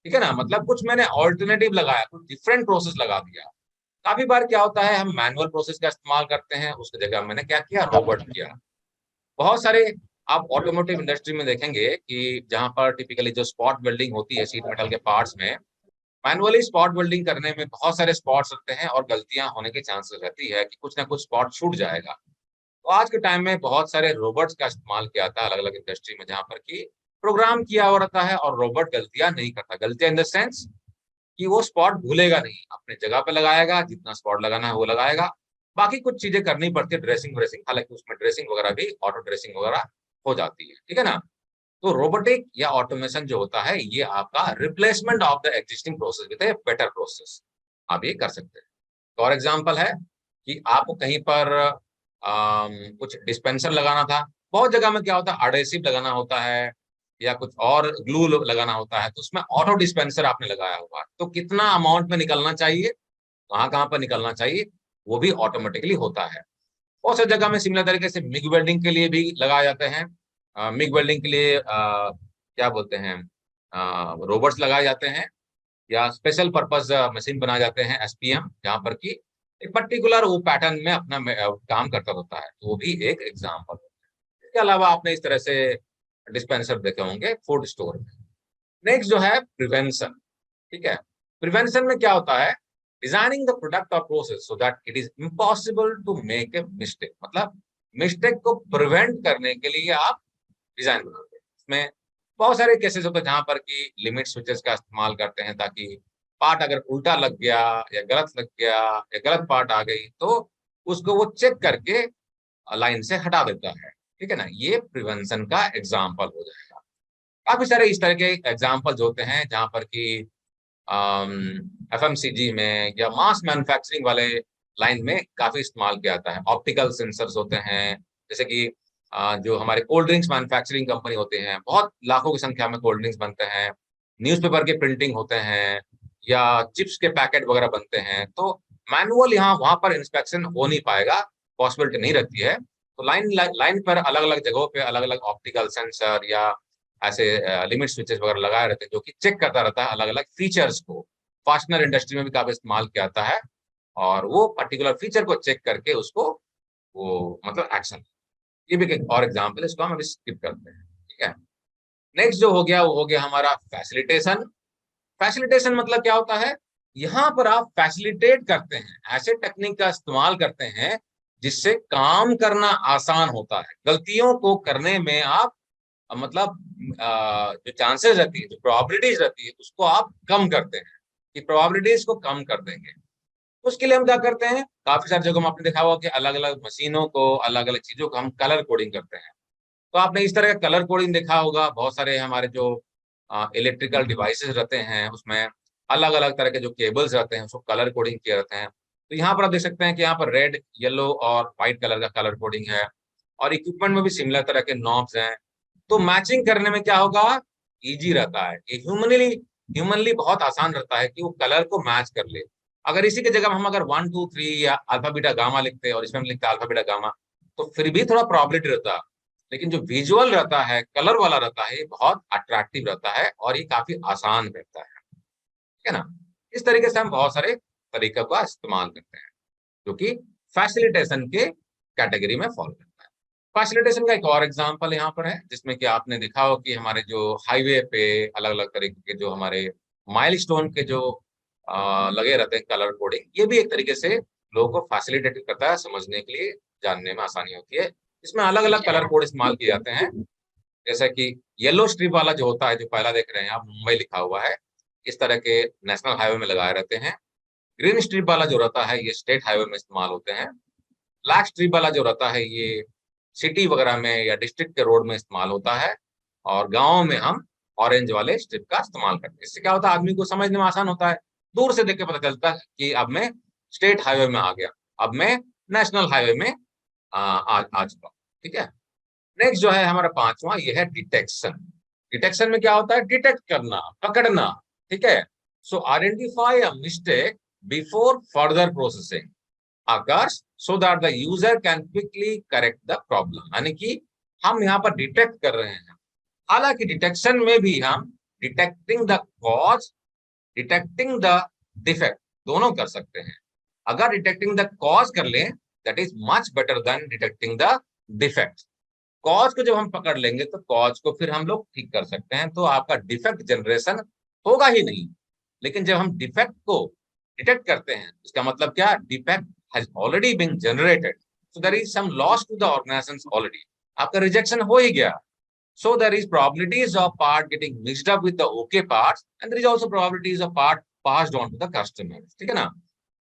ठीक है ना, मतलब कुछ मैंने ऑल्टरनेटिव लगाया, कुछ डिफरेंट प्रोसेस लगा दिया। काफी बार क्या होता है, हम मैनुअल प्रोसेस का इस्तेमाल करते हैं, उसकी जगह मैंने क्या किया, रोबोट किया। बहुत सारे आप ऑटोमोटिव इंडस्ट्री में देखेंगे कि जहां पर टिपिकली जो स्पॉट वेल्डिंग होती है सीट मेटल के पार्ट्स में, मैनुअली स्पॉट वेल्डिंग करने में बहुत सारे स्पॉट्स रहते हैं और गलतियां होने के चांसेस रहती है कि कुछ ना कुछ स्पॉट छूट जाएगा। तो आज के टाइम में बहुत सारे रोबोट्स का इस्तेमाल किया जाता है अलग अलग इंडस्ट्री में, जहां पर कि प्रोग्राम किया हुआ रहता है और रोबोट गलतियां नहीं करता। गलतियां इन द सेंस कि वो स्पॉट भूलेगा नहीं, अपने जगह पे लगाएगा, जितना स्पॉट लगाना है वो लगाएगा। बाकी कुछ चीजें करनी पड़ती है, ड्रेसिंग व्रेसिंग, हालांकि उसमें ड्रेसिंग वगैरह भी ऑटो ड्रेसिंग वगैरह हो जाती है। ठीक है ना, तो रोबोटिक या ऑटोमेशन जो होता है ये आपका replacement of the existing process with a better process, आप ये कर सकते हैं। फॉर एग्जांपल है कि आपको कहीं पर कुछ डिस्पेंसर लगाना था, बहुत जगह में क्या होता है एडहेसिव लगाना होता है या कुछ और ग्लू लगाना होता है, तो उसमें ऑटो डिस्पेंसर आपने लगाया हुआ है, तो कितना अमाउंट में निकलना चाहिए, कहाँ पर निकलना चाहिए, वो भी ऑटोमेटिकली होता है। बहुत सी जगह में सिमिलर तरीके से मिग वेल्डिंग के लिए भी लगाए जाते हैं। मिग वेल्डिंग के लिए क्या बोलते हैं, रोबोट्स लगाए जाते हैं या स्पेशल पर्पस मशीन बनाए जाते हैं, एसपीएम, जहाँ पर कि एक पर्टिकुलर वो पैटर्न में अपना काम करता होता है, तो वो भी एक एग्जाम्पल है। इसके अलावा आपने इस तरह से डिस्पेंसर देखे होंगे फूड स्टोर में। नेक्स्ट जो है प्रिवेंशन। ठीक है, प्रिवेंशन में क्या होता है, डिजाइनिंग द प्रोडक्ट और process so that it is impossible to make a mistake, मतलब मिस्टेक को प्रिवेंट करने के लिए आप डिजाइन बनाते हैं। इसमें बहुत सारे केसेस होते हैं जहां पर कि लिमिट स्विचेस का इस्तेमाल करते हैं, ताकि पार्ट अगर उल्टा लग गया या गलत लग गया या गलत पार्ट आ गई तो उसको वो चेक करके लाइन से हटा देता है। ठीक है ना, ये प्रिवेंशन का एग्जाम्पल हो जाएगा। काफी सारे इस तरह के एग्जाम्पल्स होते हैं जहां पर कि एफएमसीजी में या मास मैन्युफैक्चरिंग वाले लाइन में काफी इस्तेमाल किया जाता है। ऑप्टिकल सेंसर्स होते हैं, जैसे कि जो हमारे कोल्ड ड्रिंक्स मैन्युफैक्चरिंग कंपनी होते हैं, बहुत लाखों की संख्या में कोल्ड ड्रिंक्स बनते हैं, न्यूज़पेपर के प्रिंटिंग होते हैं या चिप्स के पैकेट वगैरह बनते हैं, तो मैनुअल यहाँ वहां पर इंस्पेक्शन हो नहीं पाएगा, पॉसिबिलिटी नहीं रहती है। तो लाइन पर अलग अलग जगहों पे अलग अलग ऑप्टिकल सेंसर या ऐसे लिमिट स्विचेस वगैरह लगाए रहते हैं जो कि चेक करता रहता है अलग अलग फीचर्स को। फास्टनर इंडस्ट्री में भी काफी इस्तेमाल किया जाता है और वो पर्टिकुलर फीचर को चेक करके उसको वो मतलब एक्शन, ये भी एक और एग्जाम्पल है, इसको हम अभी स्किप करते हैं। ठीक है, नेक्स्ट जो हो गया वो हो गया हमारा फैसिलिटेशन। फैसिलिटेशन मतलब क्या होता है, यहाँ पर आप फैसिलिटेट करते हैं, ऐसे टेक्निक का इस्तेमाल करते हैं जिससे काम करना आसान होता है। गलतियों को करने में आप मतलब जो चांसेस रहती है, जो प्रोबेबिलिटीज रहती है, उसको आप कम करते हैं कि प्रोबेबिलिटीज को कम कर देंगे। उसके लिए हम क्या करते हैं, काफी सारी जगहों में आपने देखा होगा कि अलग अलग मशीनों को, अलग अलग चीजों को हम कलर कोडिंग करते हैं। तो आपने इस तरह का कलर कोडिंग देखा होगा, बहुत सारे हमारे जो इलेक्ट्रिकल डिवाइसेस रहते हैं उसमें अलग अलग तरह के जो केबल्स रहते हैं उसको कलर कोडिंग किए रहते हैं। तो यहाँ पर आप देख सकते हैं कि यहाँ पर रेड, येलो और व्हाइट कलर का कलर कोडिंग है, और इक्विपमेंट में भी सिमिलर तरह के नॉब्स हैं। तो मैचिंग करने में क्या होगा, इजी रहता है, ये ह्यूमनली बहुत आसान रहता है कि वो कलर को मैच कर ले। अगर इसी की जगह हम अगर 1 2 3 या अल्फा बीटा गामा लिखते हैं और इसमें हम लिखते हैं अल्फा बीटा गामा, तो फिर भी थोड़ा प्रॉबिलिटी रहता है, लेकिन जो विजुअल रहता है, कलर वाला रहता है, ये बहुत अट्रैक्टिव रहता है और ये काफी आसान रहता है। ठीक है ना, इस तरीके से हम बहुत सारे तरीकों का इस्तेमाल करते हैं जो कि फैसिलिटेशन के कैटेगरी में फॉलो करते हैं। फैसिलिटेशन का एक और एग्जांपल यहाँ पर है, जिसमें कि आपने देखा हो कि हमारे जो हाईवे पे अलग अलग तरीके के जो हमारे माइलस्टोन के जो लगे रहते हैं कलर कोडिंग, ये भी एक तरीके से लोगों को फैसिलिटेट करता है, समझने के लिए, जानने में आसानी होती है। इसमें अलग अलग कलर कोड इस्तेमाल किए जाते हैं, जैसे कि येलो स्ट्रिप वाला जो होता है, जो पहला देख रहे हैं आप, मुंबई लिखा हुआ है, इस तरह के नेशनल हाईवे में लगाए रहते हैं। ग्रीन स्ट्रिप वाला जो रहता है, ये स्टेट हाईवे में इस्तेमाल होते हैं। ब्लैक स्ट्रिप वाला जो रहता है, ये सिटी वगैरह में या डिस्ट्रिक्ट के रोड में इस्तेमाल होता है। और गाँव में हम ऑरेंज वाले स्ट्रिप का इस्तेमाल करते हैं। इससे क्या होता है, आदमी को समझने में आसान होता है, दूर से देख के पता चलता है कि अब मैं स्टेट हाईवे में आ गया, अब मैं नेशनल हाईवे में आ चुका। ठीक है। नेक्स्ट जो है हमारा पांचवा, ये है डिटेक्शन। डिटेक्शन में क्या होता है, डिटेक्ट करना, पकड़ना। ठीक है। सो identify a mistake before further processing occurs so that the user can quickly correct the problem। यानी कि हम यहाँ पर डिटेक्ट कर रहे हैं। हालांकि डिटेक्शन में भी हम detecting the cause, detecting the defect दोनों कर सकते हैं। अगर डिटेक्टिंग द कॉज कर लें, that is much better than detecting the defect. Cause को जब हम पकड़ लेंगे तो कॉज को फिर हम लोग ठीक कर सकते हैं, तो आपका डिफेक्ट जनरेशन होगा ही नहीं। लेकिन जब हम डिफेक्ट को डिटेक्ट करते हैं, इसका मतलब क्या, defect has already been generated, so there is some loss to the organizations already। आपका रिजेक्शन हो ही गया, so there is probabilities of part getting mixed up with the okay parts and there is also probabilities of part passed on to the customer। ठीक है ना।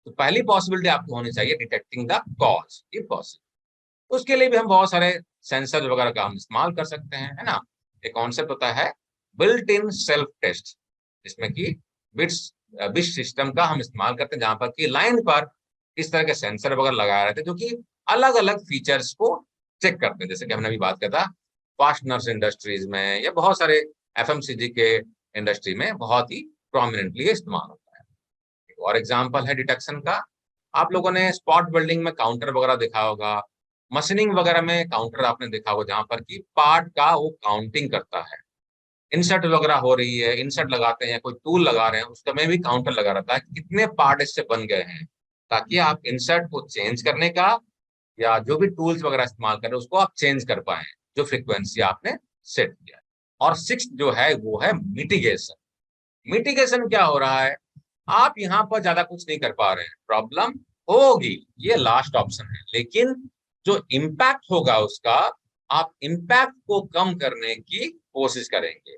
तो पहली पॉसिबिलिटी आपको होनी चाहिए detecting the cause, if possible. उसके लिए भी हम बहुत सारे सेंसर वगैरह का हम इस्तेमाल कर सकते हैं, है ना। एक कॉन्सेप्ट होता है बिल्ट इन सेल्फ टेस्ट, जिसमें कि बिट्स सिस्टम का हम इस्तेमाल करते हैं, जहां पर कि लाइन पर इस तरह के सेंसर वगैरह लगाए रहते हैं, जो कि अलग अलग फीचर्स को चेक करते हैं। जैसे कि हमने अभी बात किया था फास्टनर्स इंडस्ट्रीज में, या बहुत सारे एफएमसीजी के इंडस्ट्री में बहुत ही प्रोमिनेंटली इस्तेमाल होता है। एक और एग्जांपल है डिटेक्शन का, आप लोगों ने स्पॉट वेल्डिंग में काउंटर वगैरह देखा होगा, मशीनिंग वगैरह में काउंटर आपने देखा होगा, जहां पर कि पार्ट का वो काउंटिंग करता है। इंसर्ट वगैरह हो रही है, इंसर्ट लगाते हैं, कोई टूल लगा रहे हैं, उसका में भी काउंटर लगा रहता है, कितने पार्ट इससे बन गए हैं, ताकि आप इंसर्ट को चेंज करने का या जो भी टूल्स वगैरह इस्तेमाल कर रहे हैं उसको आप चेंज कर पाए, जो फ्रीक्वेंसी आपने सेट किया। और सिक्स जो है वो है मिटिगेशन। मिटिगेशन क्या हो रहा है, आप यहाँ पर ज्यादा कुछ नहीं कर पा रहे हैं, प्रॉब्लम होगी, ये लास्ट ऑप्शन है, लेकिन जो इम्पैक्ट होगा उसका, आप इम्पैक्ट को कम करने की कोशिश करेंगे।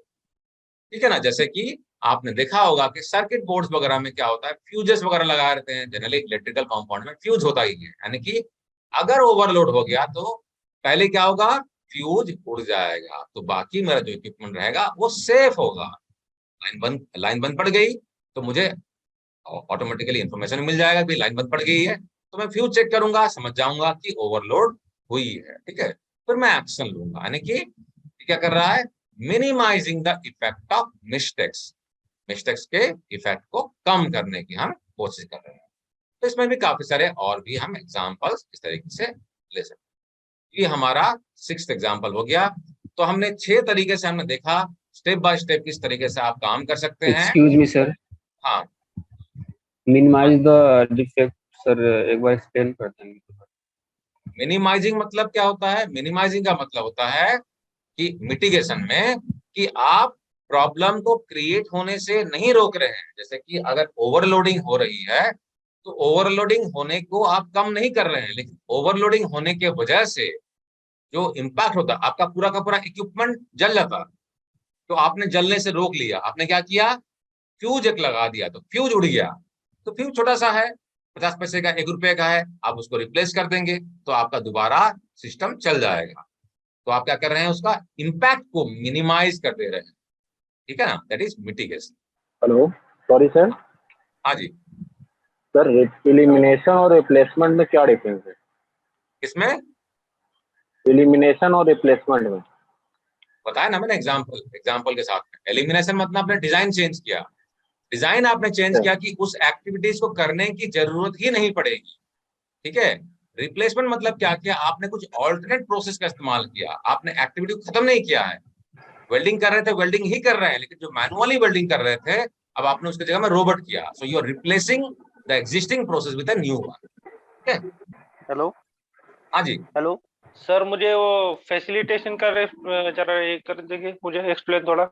ठीक है ना। जैसे कि आपने देखा होगा कि सर्किट बोर्ड्स वगैरह में क्या होता है, फ्यूजेस वगैरह लगा रहते हैं, जनरली इलेक्ट्रिकल कंपाउंड में फ्यूज होता ही है। यानी कि अगर ओवरलोड हो गया तो पहले क्या होगा, फ्यूज उड़ जाएगा, तो बाकी मेरा जो इक्विपमेंट रहेगा वो सेफ होगा। लाइन बंद पड़ गई तो मुझे ऑटोमेटिकली इंफॉर्मेशन मिल जाएगा कि लाइन बंद पड़ गई है, तो मैं फ्यूज चेक करूंगा, समझ जाऊंगा कि ओवरलोड हुई है। ठीक है। फिर मैं एक्शन लूंगा। यानी कि क्या कर रहा है, minimizing the effect of mistakes, mistakes के इफेक्ट को कम करने की हम कोशिश कर रहे हैं। तो इसमें भी काफी सारे और भी हम एग्जांपल्स इस तरीके से ले सकते हैं। ये हमारा 6th एग्जांपल हो गया। तो हमने 6 तरीके से हमने देखा स्टेप बाय स्टेप किस तरीके से आप काम कर सकते हैं। एक्सक्यूज मी सर, हाँ, मिनिमाइज द डिफेक्ट सर, एक बार एक्सप्लेन कर देंगे। मिनिमाइजिंग मतलब क्या होता है, मिनिमाइजिंग का मतलब होता है कि मिटिगेशन में कि आप प्रॉब्लम को क्रिएट होने से नहीं रोक रहे हैं। जैसे कि अगर ओवरलोडिंग हो रही है तो ओवरलोडिंग होने को आप कम नहीं कर रहे हैं, लेकिन ओवरलोडिंग होने के वजह से जो इम्पैक्ट होता है, आपका पूरा का पूरा इक्विपमेंट जल जाता, तो आपने जलने से रोक लिया। आपने क्या किया, फ्यूज एक लगा दिया, तो फ्यूज उड़ गया। तो फ्यूज छोटा सा है, 50 पैसे का, 1 रुपए का है, आप उसको रिप्लेस कर देंगे तो आपका दोबारा सिस्टम चल जाएगा। तो आप क्या कर रहे हैं, उसका इम्पैक्ट को मिनिमाइज कर दे रहे हैं। ठीक है ना, that is mitigation. Hello, sorry sir. हाँ जी सर, एलिमिनेशन और रिप्लेसमेंट में क्या डिफरेंस है? इसमें एलिमिनेशन और रिप्लेसमेंट में बताया ना मैंने एग्जांपल के साथ। एलिमिनेशन मतलब आपने डिजाइन चेंज किया, डिजाइन आपने चेंज किया कि उस एक्टिविटीज को करने की जरूरत ही नहीं पड़ेगी। ठीक है। रिप्लेसमेंट मतलब क्या किया, आपने कुछ ऑल्टरनेट प्रोसेस का इस्तेमाल किया, आपने एक्टिविटी को खत्म नहीं किया है। वेल्डिंग कर रहे थे, वेल्डिंग ही कर रहे हैं, लेकिन जो मैनुअली वेल्डिंग कर रहे थे अब आपने उसकी जगह में रोबोट किया। So you are replacing the existing process with a new one. ठीक है। हेलो। हाँ जी। हेलो सर मुझे वो फैसिलिटेशन का जरा ये कर देंगे, मुझे एक्सप्लेन थोड़ा।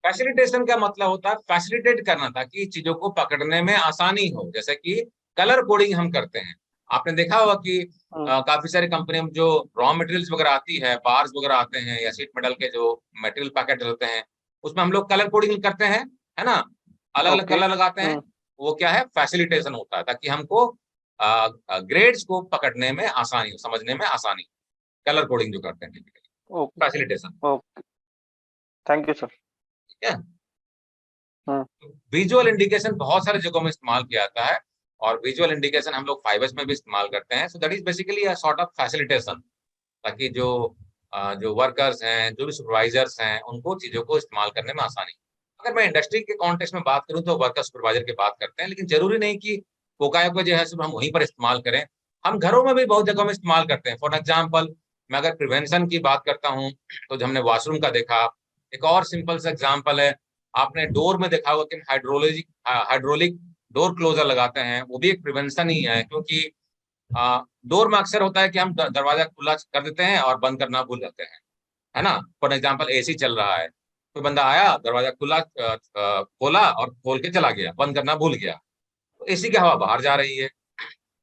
फैसिलिटेशन का मतलब होता है फैसिलिटेट करना ताकि चीजों को पकड़ने में आसानी हो। जैसे कि कलर कोडिंग हम करते हैं, आपने देखा होगा कि काफी सारी कंपनी में जो रॉ मटेरियल्स वगैरह आती है, बार्स वगैरह आते हैं या शीट मेटल के जो मटेरियल पैकेट होते हैं, उसमें हम लोग कलर कोडिंग करते हैं, है ना, अलग अलग कलर लगाते हैं। वो क्या है, फैसिलिटेशन होता है ताकि हमको ग्रेड्स को पकड़ने में आसानी हो, समझने में आसानी, कलर कोडिंग जो करते हैं facilitation. Okay, thank you sir. ठीक है। विजुअल इंडिकेशन बहुत सारे जगहों में इस्तेमाल किया जाता है और विजुअल इंडिकेशन हम लोग फाइबर्स में भी इस्तेमाल करते हैं। So that is basically a sort of facilitation, ताकि जो वर्कर्स हैं, जो भी सुपरवाइजर्स हैं, उनको चीजों को इस्तेमाल करने में आसानी। अगर मैं इंडस्ट्री के कॉन्टेक्स्ट में बात करूं तो वर्कर सुपरवाइजर की बात करते हैं, लेकिन जरूरी नहीं कि पोकायोको जो है सिर्फ हम वहीं पर इस्तेमाल करें, हम घरों में भी बहुत जगहों में इस्तेमाल करते हैं। फॉर एग्जाम्पल, मैं अगर प्रिवेंशन की बात करता हूँ तो जो हमने वॉशरूम का देखा, एक और सिंपल सा एग्जाम्पल है, आपने डोर में देखा होगा कि हाइड्रोलिक डोर क्लोजर लगाते हैं, वो भी एक प्रिवेंशन ही है। क्योंकि डोर में अक्सर होता है कि हम दरवाजा खुला कर देते हैं और बंद करना भूल जाते हैं, है ना। फॉर एग्जाम्पल, एसी चल रहा है, कोई बंदा आया, दरवाजा खुला खोला और खोल के चला गया, बंद करना भूल गया, तो एसी की हवा बाहर जा रही है।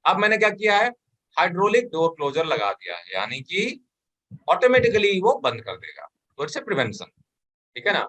अब मैंने क्या किया है, हाइड्रोलिक डोर क्लोजर लगा दिया है, यानी कि ऑटोमेटिकली वो बंद कर देगा, तो इट्स ए प्रिवेंशन। ठीक है ना।